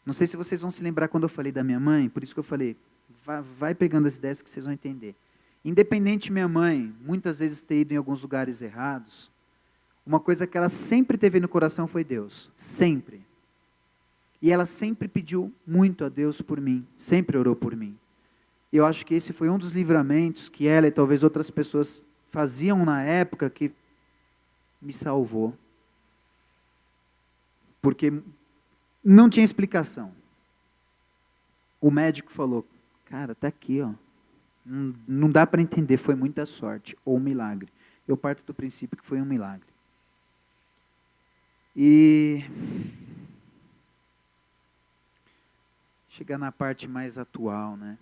Não sei se vocês vão se lembrar quando eu falei da minha mãe, por isso que eu falei, vai pegando as ideias que vocês vão entender. Independente de minha mãe, muitas vezes ter ido em alguns lugares errados, uma coisa que ela sempre teve no coração foi Deus, sempre. E ela sempre pediu muito a Deus por mim, sempre orou por mim. Eu acho que esse foi um dos livramentos que ela e talvez outras pessoas faziam na época que me salvou. Porque não tinha explicação. O médico falou, cara, está aqui, ó. Não dá para entender, foi muita sorte ou um milagre. Eu parto do princípio que foi um milagre. E chegar na parte mais atual, né?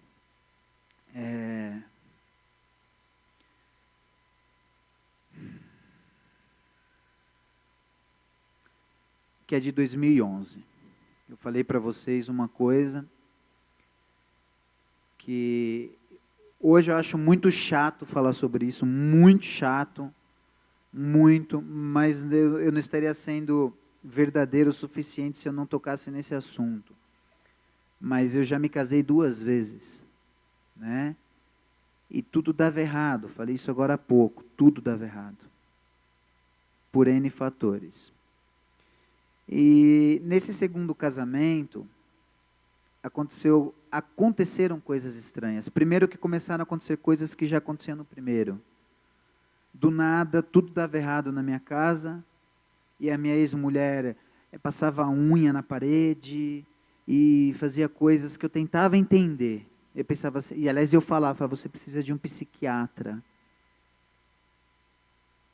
Que é de 2011. Eu falei para vocês uma coisa que hoje eu acho muito chato falar sobre isso, muito chato, muito, mas eu não estaria sendo verdadeiro o suficiente se eu não tocasse nesse assunto. Mas eu já me casei 2 vezes, né? E tudo dava errado, falei isso agora há pouco, tudo dava errado, por N fatores. E nesse segundo casamento, aconteceram coisas estranhas. Primeiro que começaram a acontecer coisas que já aconteciam no primeiro. Do nada, tudo dava errado na minha casa, e a minha ex-mulher passava a unha na parede, e fazia coisas que eu tentava entender. Eu pensava assim, e aliás eu falava, você precisa de um psiquiatra.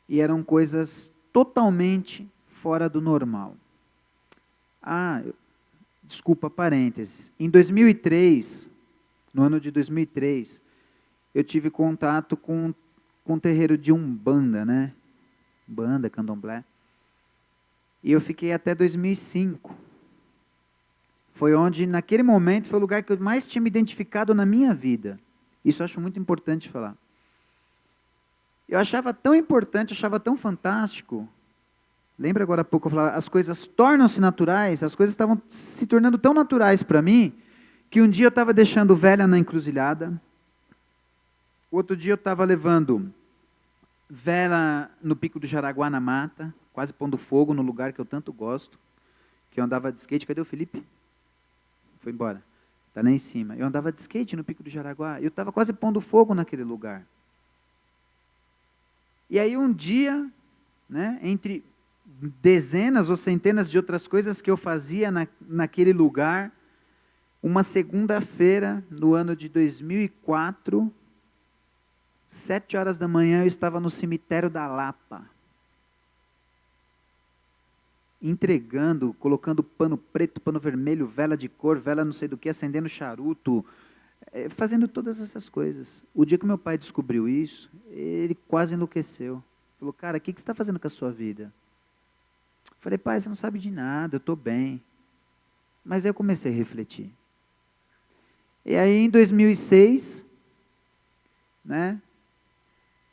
E eram coisas totalmente fora do normal. Desculpa, parênteses. Em 2003, no ano de 2003, eu tive contato com um terreiro de Umbanda, né? Umbanda, Candomblé. E eu fiquei até 2005. Foi onde, naquele momento, foi o lugar que eu mais tinha me identificado na minha vida. Isso eu acho muito importante falar. Eu achava tão importante, achava tão fantástico. Lembra agora há pouco eu falava, as coisas tornam-se naturais, as coisas estavam se tornando tão naturais para mim, que um dia eu estava deixando velha na encruzilhada, outro dia eu estava levando vela no Pico do Jaraguá, na mata, quase pondo fogo no lugar que eu tanto gosto, que eu andava de skate. Cadê o Felipe? Foi embora. Está lá em cima. Eu andava de skate no Pico do Jaraguá, eu estava quase pondo fogo naquele lugar. E aí um dia, né, entre dezenas ou centenas de outras coisas que eu fazia naquele lugar, uma segunda-feira, no ano de 2004, 7 horas da manhã, eu estava no cemitério da Lapa, entregando, colocando pano preto, pano vermelho, vela de cor, vela não sei do que, acendendo charuto, fazendo todas essas coisas. O dia que meu pai descobriu isso, ele quase enlouqueceu. Falou, cara, o que você está fazendo com a sua vida? Eu falei, pai, você não sabe de nada, eu estou bem. Mas aí eu comecei a refletir. E aí em 2006, né,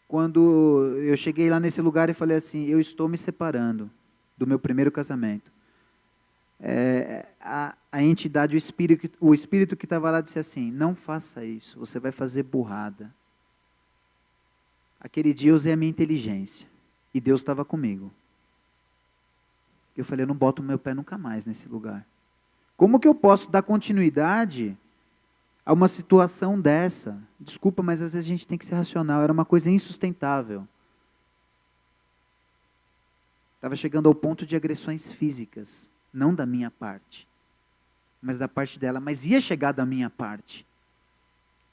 quando eu cheguei lá nesse lugar e falei assim, eu estou me separando do meu primeiro casamento. A entidade, o espírito que estava lá disse assim, não faça isso, você vai fazer burrada. Aquele dia eu usei a minha inteligência, e Deus estava comigo. Eu falei, eu não boto meu pé nunca mais nesse lugar. Como que eu posso dar continuidade a uma situação dessa? Desculpa, mas às vezes a gente tem que ser racional, era uma coisa insustentável. Estava chegando ao ponto de agressões físicas, não da minha parte, mas da parte dela, mas ia chegar da minha parte.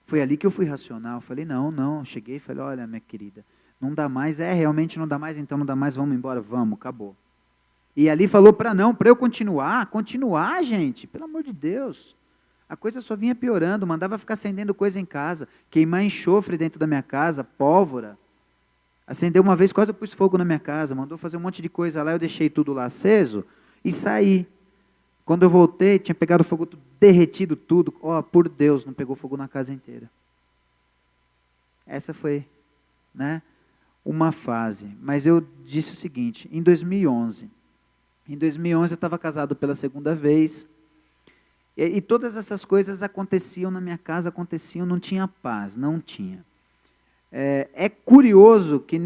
Foi ali que eu fui racional, falei, não, cheguei e falei, olha, minha querida, não dá mais, realmente não dá mais, então não dá mais, vamos embora, vamos, acabou. E ali falou para eu continuar, gente, pelo amor de Deus. A coisa só vinha piorando, mandava ficar acendendo coisa em casa, queimar enxofre dentro da minha casa, pólvora. Acendeu uma vez, quase eu pus fogo na minha casa, mandou fazer um monte de coisa lá, eu deixei tudo lá aceso e saí. Quando eu voltei, tinha pegado fogo, tudo, derretido tudo. Por Deus, não pegou fogo na casa inteira. Essa foi, uma fase. Mas eu disse o seguinte, em 2011 eu estava casado pela segunda vez, e todas essas coisas aconteciam na minha casa, não tinha paz, não tinha. É curioso que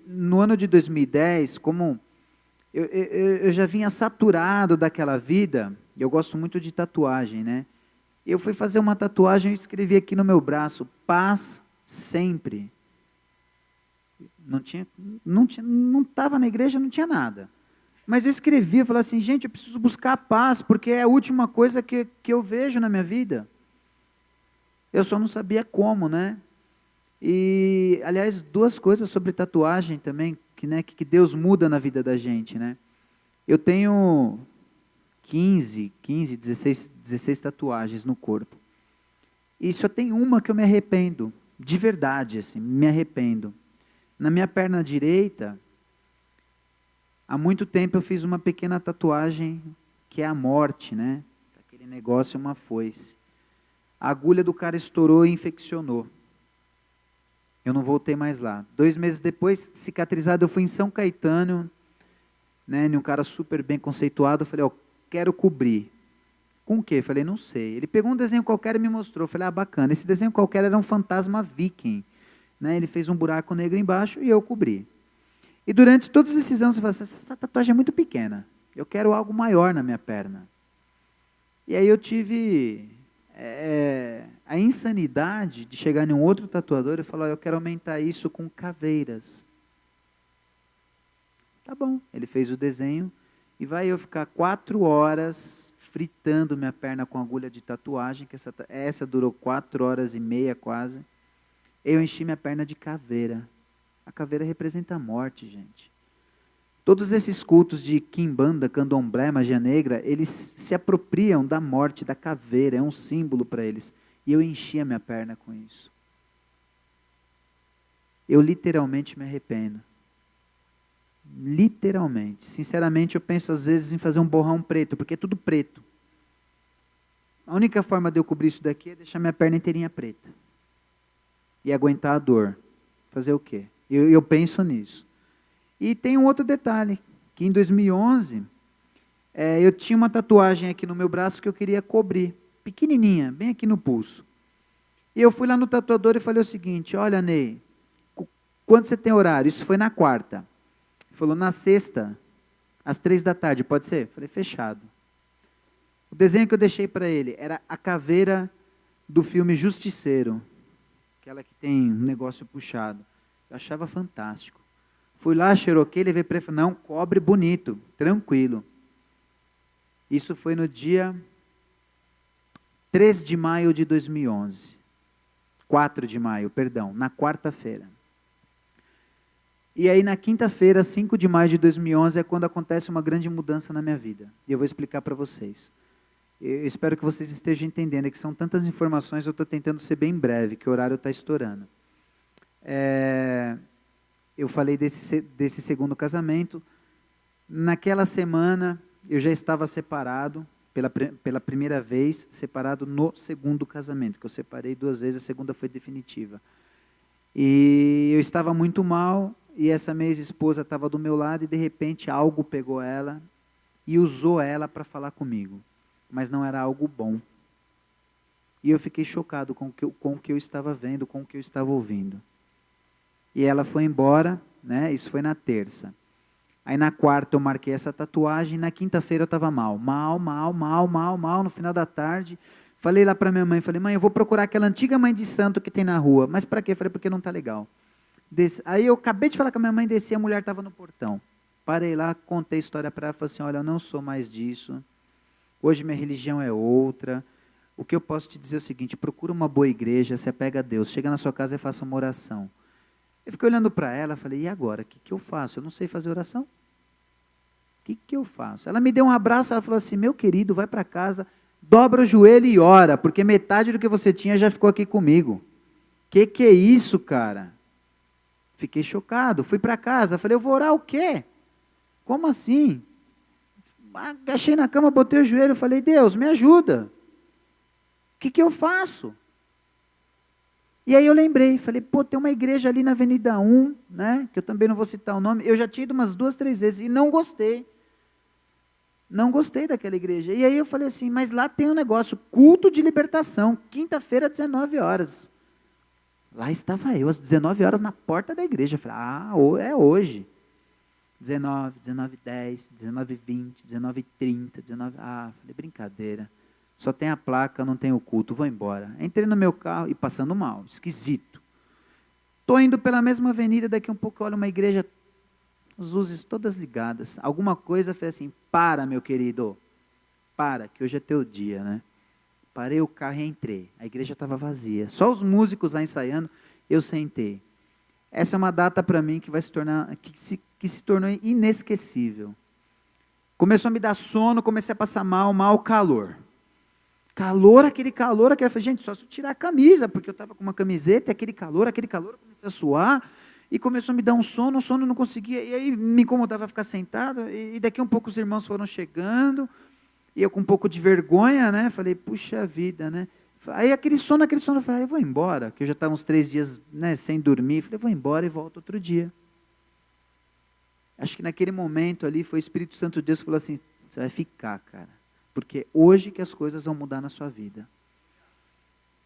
no ano de 2010, como eu já vinha saturado daquela vida, eu gosto muito de tatuagem, Eu fui fazer uma tatuagem e escrevi aqui no meu braço, paz sempre. Não estava na igreja, não tinha nada. Mas eu escrevi, eu falei assim, gente, eu preciso buscar a paz, porque é a última coisa que eu vejo na minha vida. Eu só não sabia como, E, aliás, duas coisas sobre tatuagem também, que Deus muda na vida da gente, Eu tenho 16 tatuagens no corpo. E só tem uma que eu me arrependo, de verdade, assim, me arrependo. Na minha perna direita, há muito tempo eu fiz uma pequena tatuagem, que é a morte, Aquele negócio é uma foice. A agulha do cara estourou e infeccionou. Eu não voltei mais lá. 2 meses depois, cicatrizado, eu fui em São Caetano, em um cara super bem conceituado, eu falei, quero cobrir. Com o quê? Eu falei, não sei. Ele pegou um desenho qualquer e me mostrou. Eu falei, bacana. Esse desenho qualquer era um fantasma viking. Ele fez um buraco negro embaixo e eu cobri. E durante todos esses anos, eu falei, essa tatuagem é muito pequena. Eu quero algo maior na minha perna. E aí eu tive a insanidade de chegar em um outro tatuador e falar, eu quero aumentar isso com caveiras. Tá bom, ele fez o desenho e vai eu ficar 4 horas fritando minha perna com agulha de tatuagem, que essa durou 4 horas e meia quase. Eu enchi minha perna de caveira. A caveira representa a morte, gente. Todos esses cultos de quimbanda, candomblé, magia negra, eles se apropriam da morte, da caveira, é um símbolo para eles. E eu enchi a minha perna com isso. Eu literalmente me arrependo. Literalmente. Sinceramente, eu penso às vezes em fazer um borrão preto, porque é tudo preto. A única forma de eu cobrir isso daqui é deixar minha perna inteirinha preta. E aguentar a dor. Fazer o quê? Eu penso nisso. E tem um outro detalhe, que em 2011, eu tinha uma tatuagem aqui no meu braço que eu queria cobrir, pequenininha, bem aqui no pulso. E eu fui lá no tatuador e falei o seguinte, olha, Ney, quando você tem horário? Isso foi na quarta. Ele falou, na sexta, às 3 da tarde, pode ser? Eu falei, fechado. O desenho que eu deixei para ele era a caveira do filme Justiceiro, aquela que tem um negócio puxado. Eu achava fantástico. Fui lá, xeroquei, levei para ele e falei, não, cobre bonito, tranquilo. Isso foi no dia 3 de maio de 2011. 4 de maio, perdão, na quarta-feira. E aí na quinta-feira, 5 de maio de 2011, é quando acontece uma grande mudança na minha vida. E eu vou explicar para vocês. Eu espero que vocês estejam entendendo, que são tantas informações, eu estou tentando ser bem breve, que o horário está estourando. Eu falei desse segundo casamento. Naquela semana, eu já estava separado, pela primeira vez, separado no segundo casamento, que eu separei 2 vezes, a segunda foi definitiva. E eu estava muito mal, e essa minha ex-esposa estava do meu lado e de repente algo pegou ela e usou ela para falar comigo, mas não era algo bom. E eu fiquei chocado com o que eu estava vendo, com o que eu estava ouvindo. E ela foi embora, né? Isso foi na terça. Aí na quarta eu marquei essa tatuagem, na quinta-feira eu estava mal. No final da tarde, falei lá para minha mãe, falei, mãe, eu vou procurar aquela antiga mãe de santo que tem na rua. Mas para quê? Falei, porque não está legal. Aí eu acabei de falar com a minha mãe, desci, a mulher estava no portão. Parei lá, contei a história para ela, falei assim, olha, eu não sou mais disso. Hoje minha religião é outra. O que eu posso te dizer é o seguinte, procura uma boa igreja, se apega a Deus, chega na sua casa e faça uma oração. Eu fiquei olhando para ela, falei, e agora, o que eu faço? Eu não sei fazer oração. O que eu faço? Ela me deu um abraço, ela falou assim, meu querido, vai para casa, dobra o joelho e ora, porque metade do que você tinha já ficou aqui comigo. Que é isso, cara? Fiquei chocado, fui para casa, falei, eu vou orar o quê? Como assim? Agachei na cama, botei o joelho, falei, Deus, me ajuda. O que eu faço? E aí eu lembrei, falei, pô, tem uma igreja ali na Avenida 1, né, que eu também não vou citar o nome, eu já tinha ido umas 2, 3 vezes e não gostei. Não gostei daquela igreja. E aí eu falei assim, mas lá tem um negócio, culto de libertação, quinta-feira, 19 horas. Lá estava eu, às 19 horas, na porta da igreja. Eu falei, é hoje. 19, 19h10, 19h20, 19h30, 19... falei, brincadeira. Só tem a placa, não tem o culto, vou embora. Entrei no meu carro e passando mal, esquisito. Estou indo pela mesma avenida, daqui a um pouco eu olho uma igreja, as luzes todas ligadas. Alguma coisa fez assim, para meu querido, para, que hoje é teu dia, né? Parei o carro e entrei. A igreja estava vazia. Só os músicos lá ensaiando, eu sentei. Essa é uma data para mim que vai se tornar, que se tornou inesquecível. Começou a me dar sono, comecei a passar mal, calor. Calor, aquele calor, eu falei, gente, só se eu tirar a camisa, porque eu estava com uma camiseta, e aquele calor, eu comecei a suar, e começou a me dar um sono eu não conseguia, e aí me incomodava ficar sentado, e daqui a um pouco os irmãos foram chegando, e eu com um pouco de vergonha, né, falei, puxa vida, né, aí aquele sono, eu falei, eu vou embora, que eu já estava uns 3 dias, né, sem dormir, falei, vou embora e volto outro dia. Acho que naquele momento ali, foi o Espírito Santo de Deus que falou assim, você vai ficar, cara, porque hoje que as coisas vão mudar na sua vida.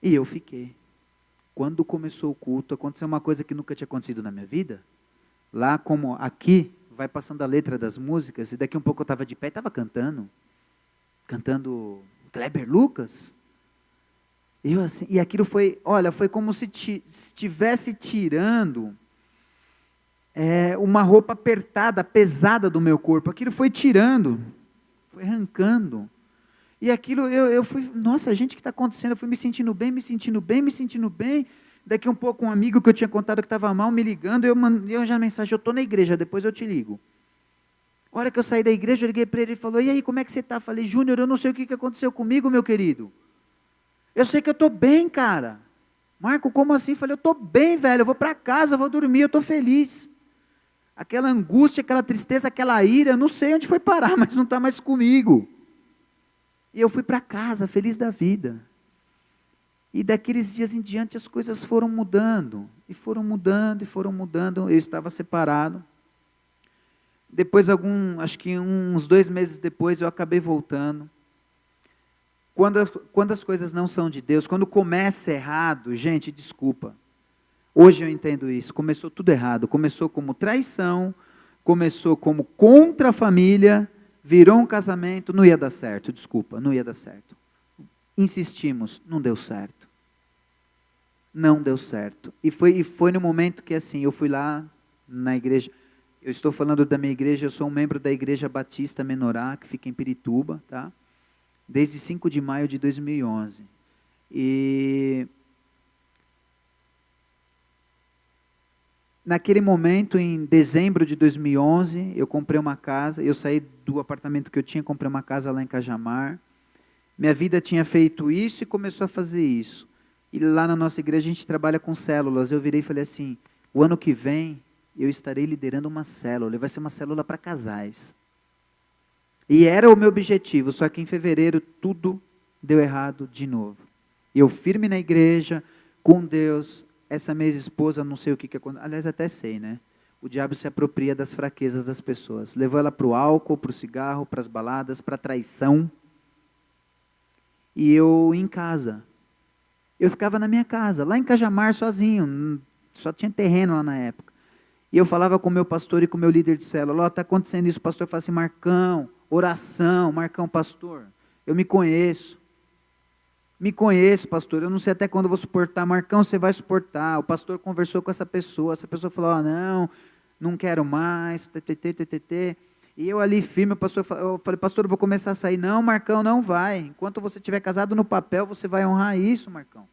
E eu fiquei. Quando começou o culto, aconteceu uma coisa que nunca tinha acontecido na minha vida. Lá como aqui, vai passando a letra das músicas, e daqui um pouco eu estava de pé e estava cantando Kleber Lucas. E aquilo foi, olha, foi como se estivesse tirando uma roupa apertada, pesada do meu corpo. Aquilo foi tirando, foi arrancando. E aquilo, eu fui, nossa, gente, o que está acontecendo? Eu fui me sentindo bem. Daqui um pouco um amigo que eu tinha contado que estava mal, me ligando, eu já mensagem, eu estou na igreja, depois eu te ligo. A hora que eu saí da igreja, eu liguei para ele e falou, e aí, como é que você está? Falei, Júnior, eu não sei o que aconteceu comigo, meu querido. Eu sei que eu estou bem, cara. Marco, como assim? Falei, eu estou bem, velho, eu vou para casa, eu vou dormir, eu estou feliz. Aquela angústia, aquela tristeza, aquela ira, eu não sei onde foi parar, mas não está mais comigo. E eu fui para casa, feliz da vida. E daqueles dias em diante as coisas foram mudando. Eu estava separado. Depois, acho que uns 2 meses depois, eu acabei voltando. Quando as coisas não são de Deus, quando começa errado, gente, desculpa. Hoje eu entendo isso. Começou tudo errado. Começou como traição, começou como contra a família, virou um casamento, não ia dar certo, desculpa, não ia dar certo. Insistimos, não deu certo. Não deu certo. E foi no momento que assim, eu fui lá na igreja, eu estou falando da minha igreja, eu sou um membro da Igreja Batista Menorá, que fica em Pirituba, tá? Desde 5 de maio de 2011. E naquele momento, em dezembro de 2011, eu comprei uma casa, eu saí do apartamento que eu tinha, comprei uma casa lá em Cajamar. Minha vida tinha feito isso e começou a fazer isso. E lá na nossa igreja a gente trabalha com células. Eu virei e falei assim, o ano que vem eu estarei liderando uma célula, vai ser uma célula para casais. E era o meu objetivo, só que em fevereiro tudo deu errado de novo. Eu firme na igreja, com Deus, essa minha esposa, não sei o que aconteceu, aliás, até sei, né? o diabo se apropria das fraquezas das pessoas. Levou ela para o álcool, para o cigarro, para as baladas, para a traição. E eu em casa. Eu ficava na minha casa, lá em Cajamar, sozinho. Só tinha terreno lá na época. E eu falava com o meu pastor e com o meu líder de célula, ó, está acontecendo isso. O pastor fala assim, Marcão, oração, Marcão, pastor, eu me conheço. Me conheço, pastor, eu não sei até quando eu vou suportar. Marcão, você vai suportar. O pastor conversou com essa pessoa falou, ó, não quero mais, E eu ali firme, eu falei, pastor, eu vou começar a sair. Não, Marcão, não vai. Enquanto você estiver casado no papel, você vai honrar isso, Marcão.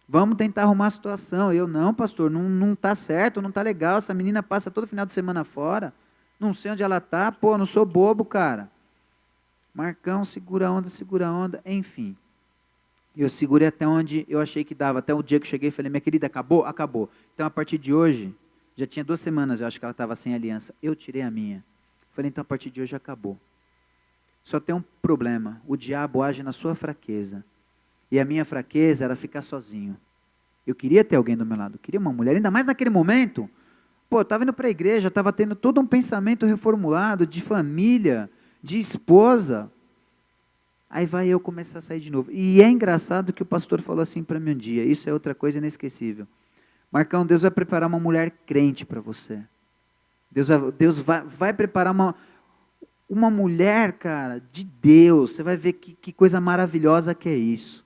Vamos tentar arrumar a situação. Eu, não, pastor, não está certo, não está legal. Essa menina passa todo final de semana fora. Não sei onde ela está. Pô, não sou bobo, cara. Marcão, segura a onda. Enfim. Eu segurei até onde eu achei que dava. Até o dia que eu cheguei e falei, minha querida, acabou? Acabou. Então, a partir de hoje, já tinha 2 semanas, eu acho que ela estava sem aliança. Eu tirei a minha. Falei, então, a partir de hoje, acabou. Só tem um problema. O diabo age na sua fraqueza. E a minha fraqueza era ficar sozinho. Eu queria ter alguém do meu lado, eu queria uma mulher, ainda mais naquele momento. Pô, eu estava indo para a igreja, estava tendo todo um pensamento reformulado de família, de esposa. Aí vai eu começar a sair de novo. E é engraçado que o pastor falou assim para mim um dia, isso é outra coisa inesquecível. Marcão, Deus vai preparar uma mulher crente para você. Deus vai preparar uma mulher, cara, de Deus. Você vai ver que coisa maravilhosa que é isso.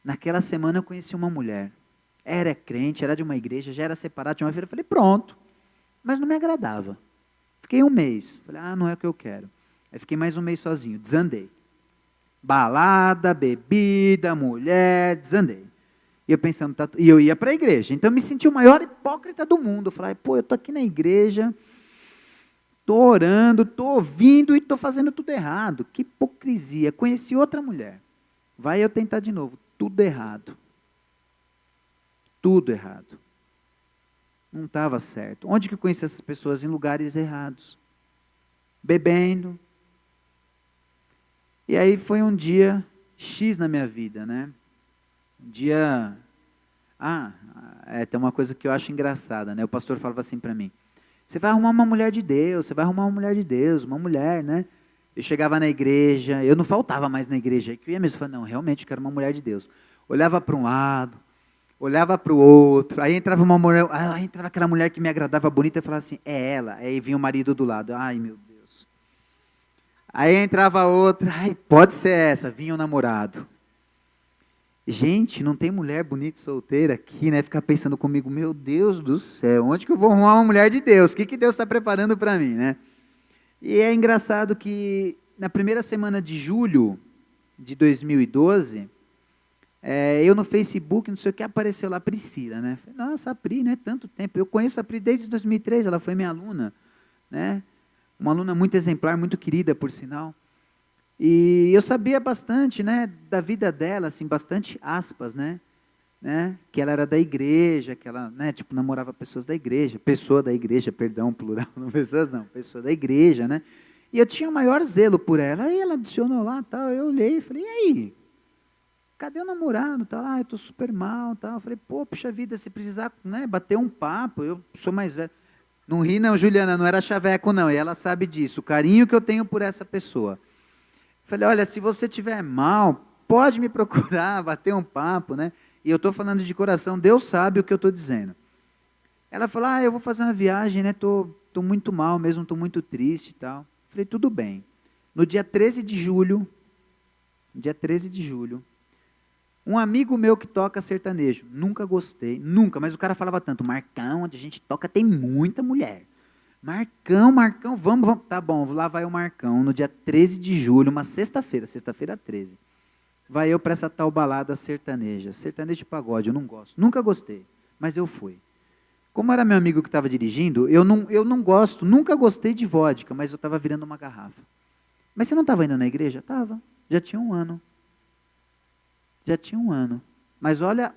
Naquela semana eu conheci uma mulher, era crente, era de uma igreja, já era separada, tinha uma filha, eu falei, pronto, mas não me agradava. Fiquei 1 mês, falei, não é o que eu quero. Aí fiquei mais 1 mês sozinho, desandei. Balada, bebida, mulher, desandei. E eu pensando, e eu ia para a igreja, então eu me senti o maior hipócrita do mundo. Eu falei, pô, eu estou aqui na igreja, estou orando, estou ouvindo e estou fazendo tudo errado. Que hipocrisia, conheci outra mulher. Vai eu tentar de novo. Tudo errado. Tudo errado. Não estava certo. Onde que eu conheci essas pessoas? Em lugares errados. Bebendo. E aí foi um dia X na minha vida, né? Um dia... tem uma coisa que eu acho engraçada, né? O pastor falava assim para mim, você vai arrumar uma mulher de Deus, você vai arrumar uma mulher de Deus, uma mulher, né? Eu chegava na igreja, eu não faltava mais na igreja, eu ia mesmo falar, não, realmente eu quero uma mulher de Deus. Olhava para um lado, olhava para o outro, aí entrava uma mulher, aí entrava aquela mulher que me agradava bonita e falava assim, é ela, aí vinha o marido do lado, ai meu Deus. Aí entrava outra, ai, pode ser essa, vinha o namorado. Gente, não tem mulher bonita e solteira aqui, né? Ficar pensando comigo, meu Deus do céu, onde que eu vou arrumar uma mulher de Deus? O que Deus está preparando para mim, né? E é engraçado que na primeira semana de julho de 2012, eu no Facebook, não sei o que, apareceu lá Priscila, né? Falei, nossa, a Pri, né? Tanto tempo. Eu conheço a Pri desde 2003, ela foi minha aluna, né? Uma aluna muito exemplar, muito querida, por sinal. E eu sabia bastante, né, da vida dela, assim, bastante aspas, né? Que ela era da igreja, que ela, né, tipo, namorava pessoa da igreja, perdão, plural, não pessoas não, pessoa da igreja, né? E eu tinha o maior zelo por ela. Aí ela adicionou lá, tal, eu olhei e falei, e aí? Cadê o namorado? Tal, eu estou super mal, tal. Eu falei, pô, puxa vida, se precisar, né, bater um papo, eu sou mais velho. Não ri não, Juliana, não era chaveco não, e ela sabe disso, o carinho que eu tenho por essa pessoa. Falei, olha, se você estiver mal, pode me procurar, bater um papo, né? E eu estou falando de coração, Deus sabe o que eu estou dizendo. Ela falou, eu vou fazer uma viagem, né? Tô muito mal mesmo, estou muito triste e tal. Falei, tudo bem. No dia 13 de julho, um amigo meu que toca sertanejo, nunca gostei, nunca, mas o cara falava tanto, Marcão, onde a gente toca tem muita mulher. Marcão, vamos, tá bom, lá vai o Marcão, no dia 13 de julho, uma sexta-feira 13. Vai eu para essa tal balada sertaneja, sertanejo de pagode, eu não gosto, nunca gostei, mas eu fui. Como era meu amigo que estava dirigindo, eu não gosto, nunca gostei de vodka, mas eu estava virando uma garrafa. Mas você não estava indo na igreja? Estava, já tinha um ano. Mas olha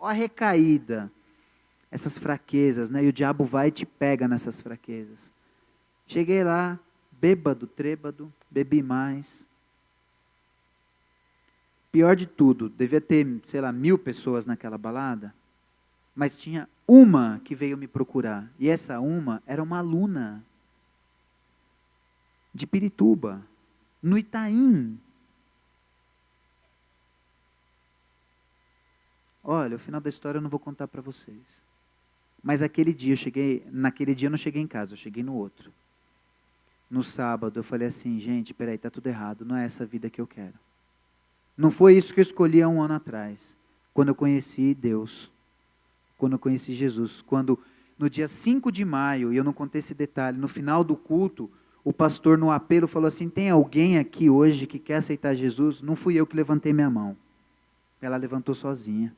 a recaída, essas fraquezas, né? E o diabo vai e te pega nessas fraquezas. Cheguei lá, bêbado, trêbado, bebi mais. Pior de tudo, devia ter, sei lá, 1000 pessoas naquela balada. Mas tinha uma que veio me procurar. E essa uma era uma aluna de Pirituba, no Itaim. Olha, o final da história eu não vou contar para vocês. Mas naquele dia eu não cheguei em casa, eu cheguei no outro. No sábado eu falei assim, gente, peraí, está tudo errado, não é essa vida que eu quero. Não foi isso que eu escolhi há 1 ano atrás, quando eu conheci Deus, quando eu conheci Jesus, quando no dia 5 de maio, e eu não contei esse detalhe, no final do culto, o pastor no apelo falou assim, tem alguém aqui hoje que quer aceitar Jesus? Não fui eu que levantei minha mão, ela levantou sozinha.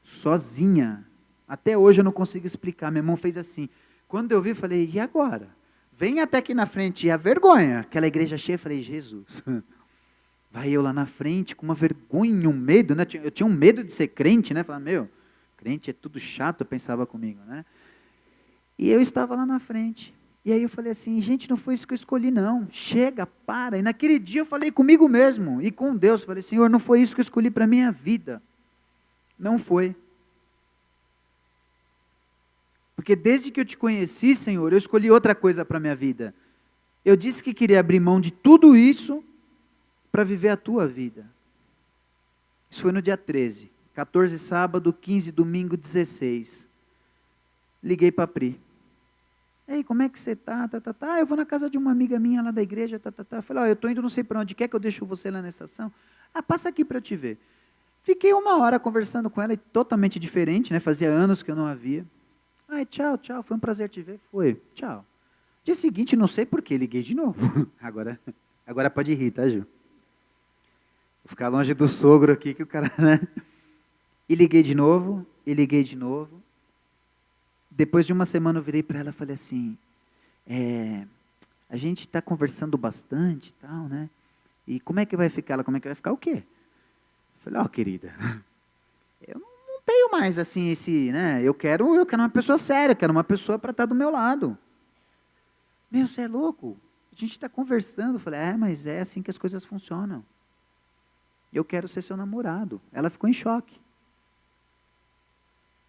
Sozinha. Até hoje eu não consigo explicar, minha mão fez assim. Quando eu vi, eu falei, e agora? Vem até aqui na frente, e a vergonha, aquela igreja cheia, eu falei, Jesus, vai eu lá na frente, com uma vergonha, um medo, né? Eu tinha um medo de ser crente, né? Falar, meu, crente é tudo chato, eu pensava comigo, né? E eu estava lá na frente, e aí eu falei assim, gente, não foi isso que eu escolhi não, chega, para, e naquele dia eu falei comigo mesmo, e com Deus, falei, Senhor, não foi isso que eu escolhi para a minha vida, não foi. Porque desde que eu te conheci, Senhor, eu escolhi outra coisa para a minha vida. Eu disse que queria abrir mão de tudo isso para viver a tua vida. Isso foi no dia 13. 14 sábado, 15 domingo, 16. Liguei para a Pri. Ei, como é que você está? Eu vou na casa de uma amiga minha lá da igreja. Eu falei, eu estou indo não sei para onde. Quer que eu deixe você lá na estação? Passa aqui para eu te ver. Fiquei 1 hora conversando com ela, totalmente diferente, né? Fazia anos que eu não a via. Tchau, foi um prazer te ver. Foi, tchau. Dia seguinte, não sei porquê, liguei de novo. Agora pode rir, tá, Ju? Vou ficar longe do sogro aqui, que o cara, né? E liguei de novo. Depois de 1 semana eu virei para ela e falei assim, a gente está conversando bastante e tal, né? E como é que vai ficar? Ela, como é que vai ficar o quê? Eu falei, querida, eu não tenho mais assim né? Eu quero uma pessoa séria, quero uma pessoa para estar do meu lado. Meu, você é louco? A gente está conversando. Eu falei, mas é assim que as coisas funcionam. Eu quero ser seu namorado. Ela ficou em choque.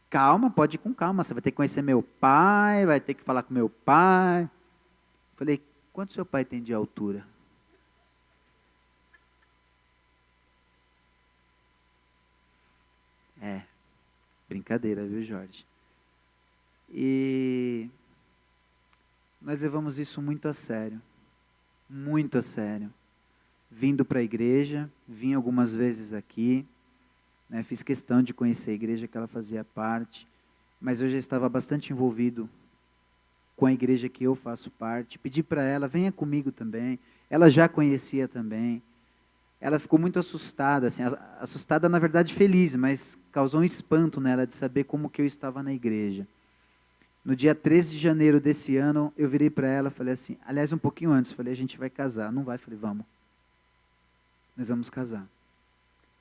Calma, pode ir com calma. Você vai ter que conhecer meu pai, vai ter que falar com meu pai. Eu falei, quanto seu pai tem de altura? Brincadeira, viu, Jorge? E nós levamos isso muito a sério. Muito a sério. Vindo para a igreja, vim algumas vezes aqui, né, fiz questão de conhecer a igreja que ela fazia parte, mas eu já estava bastante envolvido com a igreja que eu faço parte. Pedi para ela, venha comigo também. Ela já conhecia também. Ela ficou muito assustada, assim, assustada na verdade feliz, mas causou um espanto nela de saber como que eu estava na igreja. No dia 13 de janeiro desse ano, eu virei para ela, falei assim, aliás, um pouquinho antes, falei, a gente vai casar. Não vai? Falei, vamos. Nós vamos casar.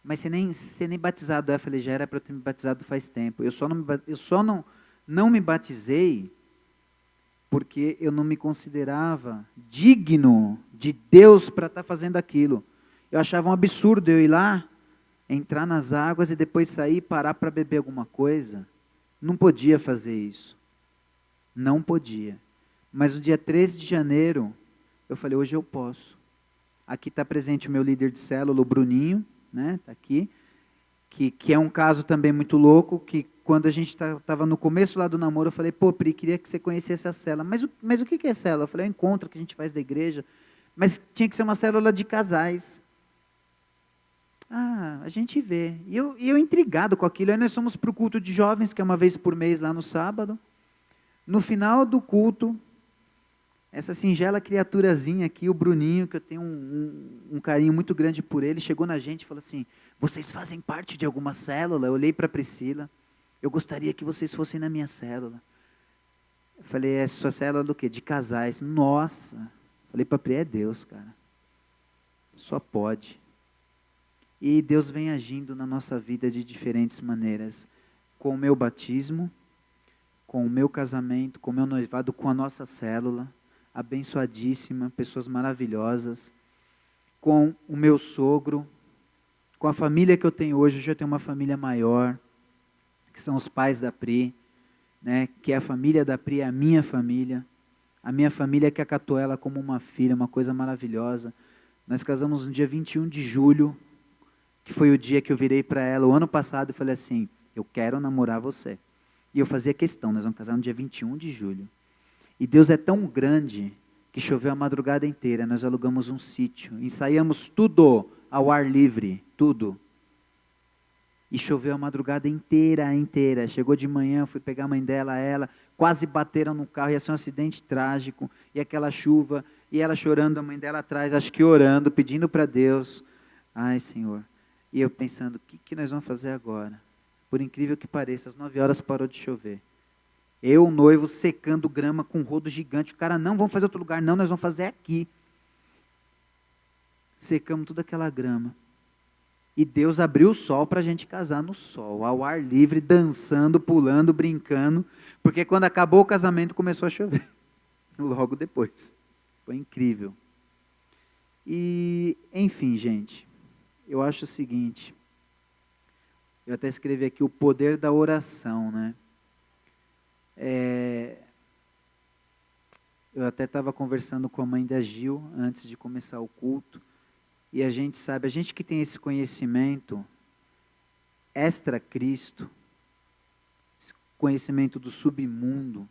Mas você nem batizado é? Falei, já era para eu ter me batizado faz tempo. Eu só não me batizei porque eu não me considerava digno de Deus para estar fazendo aquilo. Eu achava um absurdo eu ir lá, entrar nas águas e depois sair e parar para beber alguma coisa. Não podia fazer isso. Não podia. Mas no dia 13 de janeiro, eu falei, hoje eu posso. Aqui está presente o meu líder de célula, o Bruninho, né? Está aqui. Que é um caso também muito louco, que quando a gente estava no começo lá do namoro, eu falei, Pri, queria que você conhecesse a célula. Mas o que é célula? Eu falei, é um encontro que a gente faz da igreja. Mas tinha que ser uma célula de casais. A gente vê. E eu intrigado com aquilo. Aí nós fomos para o culto de jovens, que é uma vez por mês lá no sábado. No final do culto, essa singela criaturazinha aqui, o Bruninho, que eu tenho um carinho muito grande por ele, chegou na gente e falou assim, vocês fazem parte de alguma célula? Eu olhei para a Priscila, eu gostaria que vocês fossem na minha célula. Eu falei, sua célula do quê? De casais. Nossa! Falei para a Pri, é Deus, cara. Só pode. E Deus vem agindo na nossa vida de diferentes maneiras. Com o meu batismo, com o meu casamento, com o meu noivado, com a nossa célula, abençoadíssima, pessoas maravilhosas, com o meu sogro, com a família que eu tenho hoje eu tenho uma família maior, que são os pais da Pri, né, que a família da Pri é a minha família que acatou ela como uma filha, uma coisa maravilhosa. Nós casamos no dia 21 de julho, que foi o dia que eu virei para ela o ano passado e falei assim, eu quero namorar você. E eu fazia questão, nós vamos casar no dia 21 de julho. E Deus é tão grande que choveu a madrugada inteira, nós alugamos um sítio, ensaiamos tudo ao ar livre, tudo. E choveu a madrugada inteira. Chegou de manhã, fui pegar a mãe dela, ela, quase bateram no carro, ia ser um acidente trágico, e aquela chuva, e ela chorando, a mãe dela atrás, acho que orando, pedindo para Deus. Ai, Senhor. E eu pensando, o que nós vamos fazer agora? Por incrível que pareça, às 9 horas parou de chover. Eu, o noivo, secando grama com um rodo gigante. O cara, não, vamos fazer outro lugar. Não, nós vamos fazer aqui. Secamos toda aquela grama. E Deus abriu o sol para a gente casar no sol, ao ar livre, dançando, pulando, brincando. Porque quando acabou o casamento, começou a chover. Logo depois. Foi incrível. E, enfim, gente, eu acho o seguinte. Eu até escrevi aqui o poder da oração, né? Eu até estava conversando com a mãe da Gil antes de começar o culto, e a gente sabe, a gente que tem esse conhecimento extra Cristo, esse conhecimento do submundo,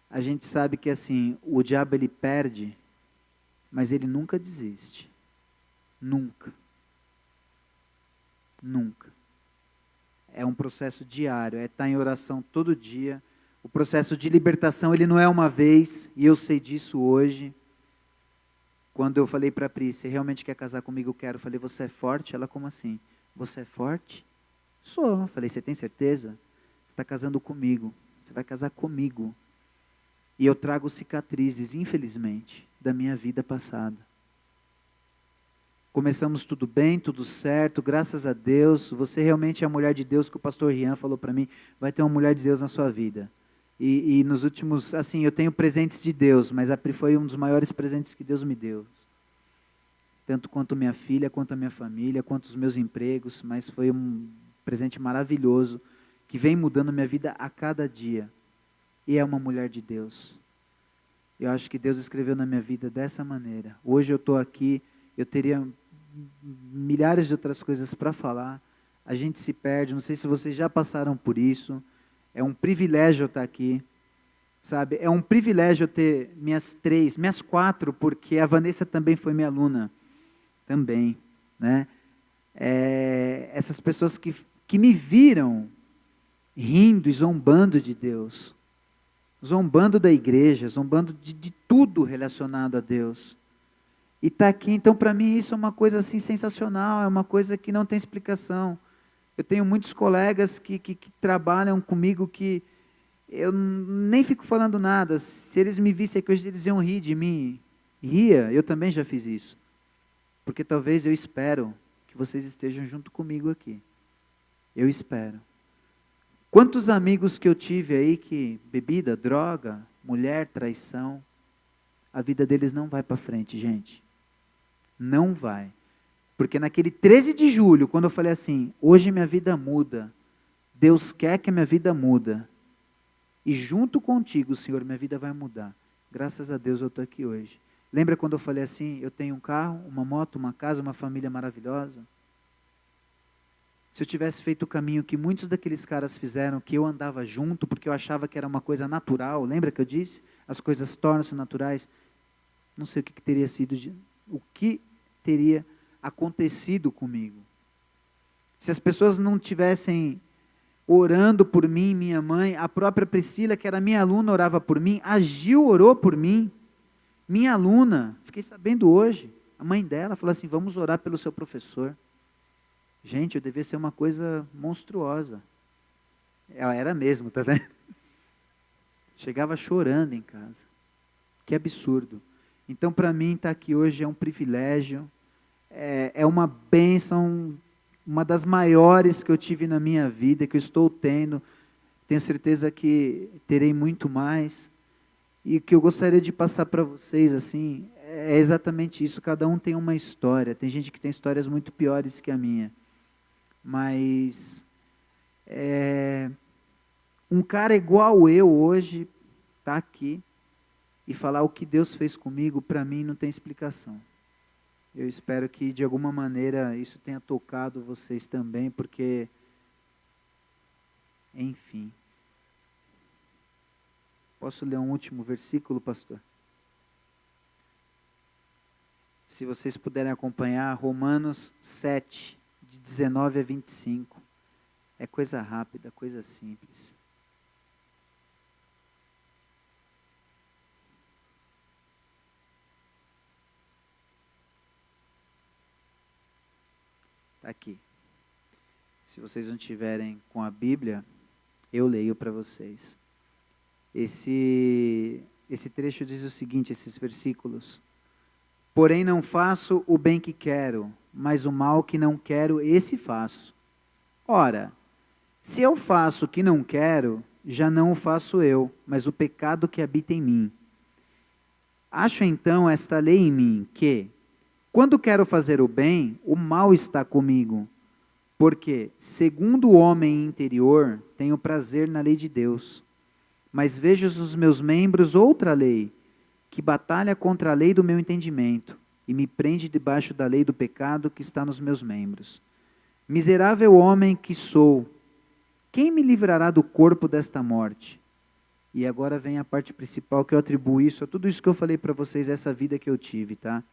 a gente sabe que assim, o diabo ele perde, mas ele nunca desiste. Nunca. Nunca. É um processo diário, é estar em oração todo dia. O processo de libertação, ele não é uma vez, e eu sei disso hoje. Quando eu falei para a Pri, você realmente quer casar comigo? Eu quero. Eu falei, você é forte? Ela, como assim? Você é forte? Sou. Eu falei, você tem certeza? Você está casando comigo. Você vai casar comigo. E eu trago cicatrizes, infelizmente, da minha vida passada. Começamos tudo bem, tudo certo, graças a Deus. Você realmente é a mulher de Deus que o pastor Rian falou para mim. Vai ter uma mulher de Deus na sua vida. E nos últimos, assim, eu tenho presentes de Deus, mas a Pri foi um dos maiores presentes que Deus me deu. Tanto quanto minha filha, quanto a minha família, quanto os meus empregos, mas foi um presente maravilhoso, que vem mudando minha vida a cada dia. E é uma mulher de Deus. Eu acho que Deus escreveu na minha vida dessa maneira. Hoje eu estou aqui, eu teria milhares de outras coisas para falar. A gente se perde, não sei se vocês já passaram por isso. É um privilégio eu estar aqui, sabe? É um privilégio eu ter minhas 4, porque a Vanessa também foi minha aluna, também, né? Essas pessoas que me viram rindo e zombando de Deus, zombando da igreja, zombando de tudo relacionado a Deus. E está aqui, então para mim isso é uma coisa assim sensacional, é uma coisa que não tem explicação. Eu tenho muitos colegas que trabalham comigo que eu nem fico falando nada. Se eles me vissem aqui hoje, eles iam rir de mim. Ria, eu também já fiz isso. Porque talvez eu espero que vocês estejam junto comigo aqui. Eu espero. Quantos amigos que eu tive aí que bebida, droga, mulher, traição, a vida deles não vai para frente, gente. Não vai. Porque naquele 13 de julho, quando eu falei assim, hoje minha vida muda, Deus quer que a minha vida muda, e junto contigo, Senhor, minha vida vai mudar. Graças a Deus eu estou aqui hoje. Lembra quando eu falei assim, eu tenho um carro, uma moto, uma casa, uma família maravilhosa? Se eu tivesse feito o caminho que muitos daqueles caras fizeram, que eu andava junto, porque eu achava que era uma coisa natural, lembra que eu disse? As coisas tornam-se naturais. Não sei o que teria sido, o que teria acontecido comigo. Se as pessoas não tivessem orando por mim, minha mãe, a própria Priscila, que era minha aluna, orava por mim, a Gil orou por mim, minha aluna, fiquei sabendo hoje, a mãe dela falou assim, vamos orar pelo seu professor. Gente, eu devia ser uma coisa monstruosa. Ela era mesmo, tá vendo? Chegava chorando em casa. Que absurdo. Então, para mim, estar aqui hoje é um privilégio, é uma bênção, uma das maiores que eu tive na minha vida, que eu estou tendo. Tenho certeza que terei muito mais. E o que eu gostaria de passar para vocês, assim, é exatamente isso. Cada um tem uma história. Tem gente que tem histórias muito piores que a minha. Mas Um cara igual eu hoje tá aqui e falar o que Deus fez comigo, para mim não tem explicação. Eu espero que de alguma maneira isso tenha tocado vocês também, porque, enfim. Posso ler um último versículo, pastor? Se vocês puderem acompanhar, Romanos 7, de 19 a 25. É coisa rápida, coisa simples. Está aqui. Se vocês não tiverem com a Bíblia, eu leio para vocês. Esse trecho diz o seguinte, esses versículos. Porém não faço o bem que quero, mas o mal que não quero, esse faço. Ora, se eu faço o que não quero, já não o faço eu, mas o pecado que habita em mim. Acho então esta lei em mim, que, quando quero fazer o bem, o mal está comigo. Porque, segundo o homem interior, tenho prazer na lei de Deus. Mas vejo nos meus membros outra lei, que batalha contra a lei do meu entendimento, e me prende debaixo da lei do pecado que está nos meus membros. Miserável homem que sou, quem me livrará do corpo desta morte? E agora vem a parte principal que eu atribuo isso a tudo isso que eu falei para vocês, essa vida que eu tive, tá?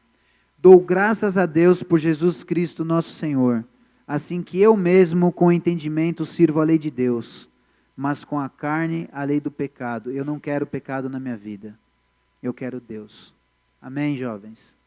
Dou graças a Deus por Jesus Cristo nosso Senhor, assim que eu mesmo com entendimento sirvo a lei de Deus, mas com a carne a lei do pecado. Eu não quero pecado na minha vida, eu quero Deus. Amém, jovens?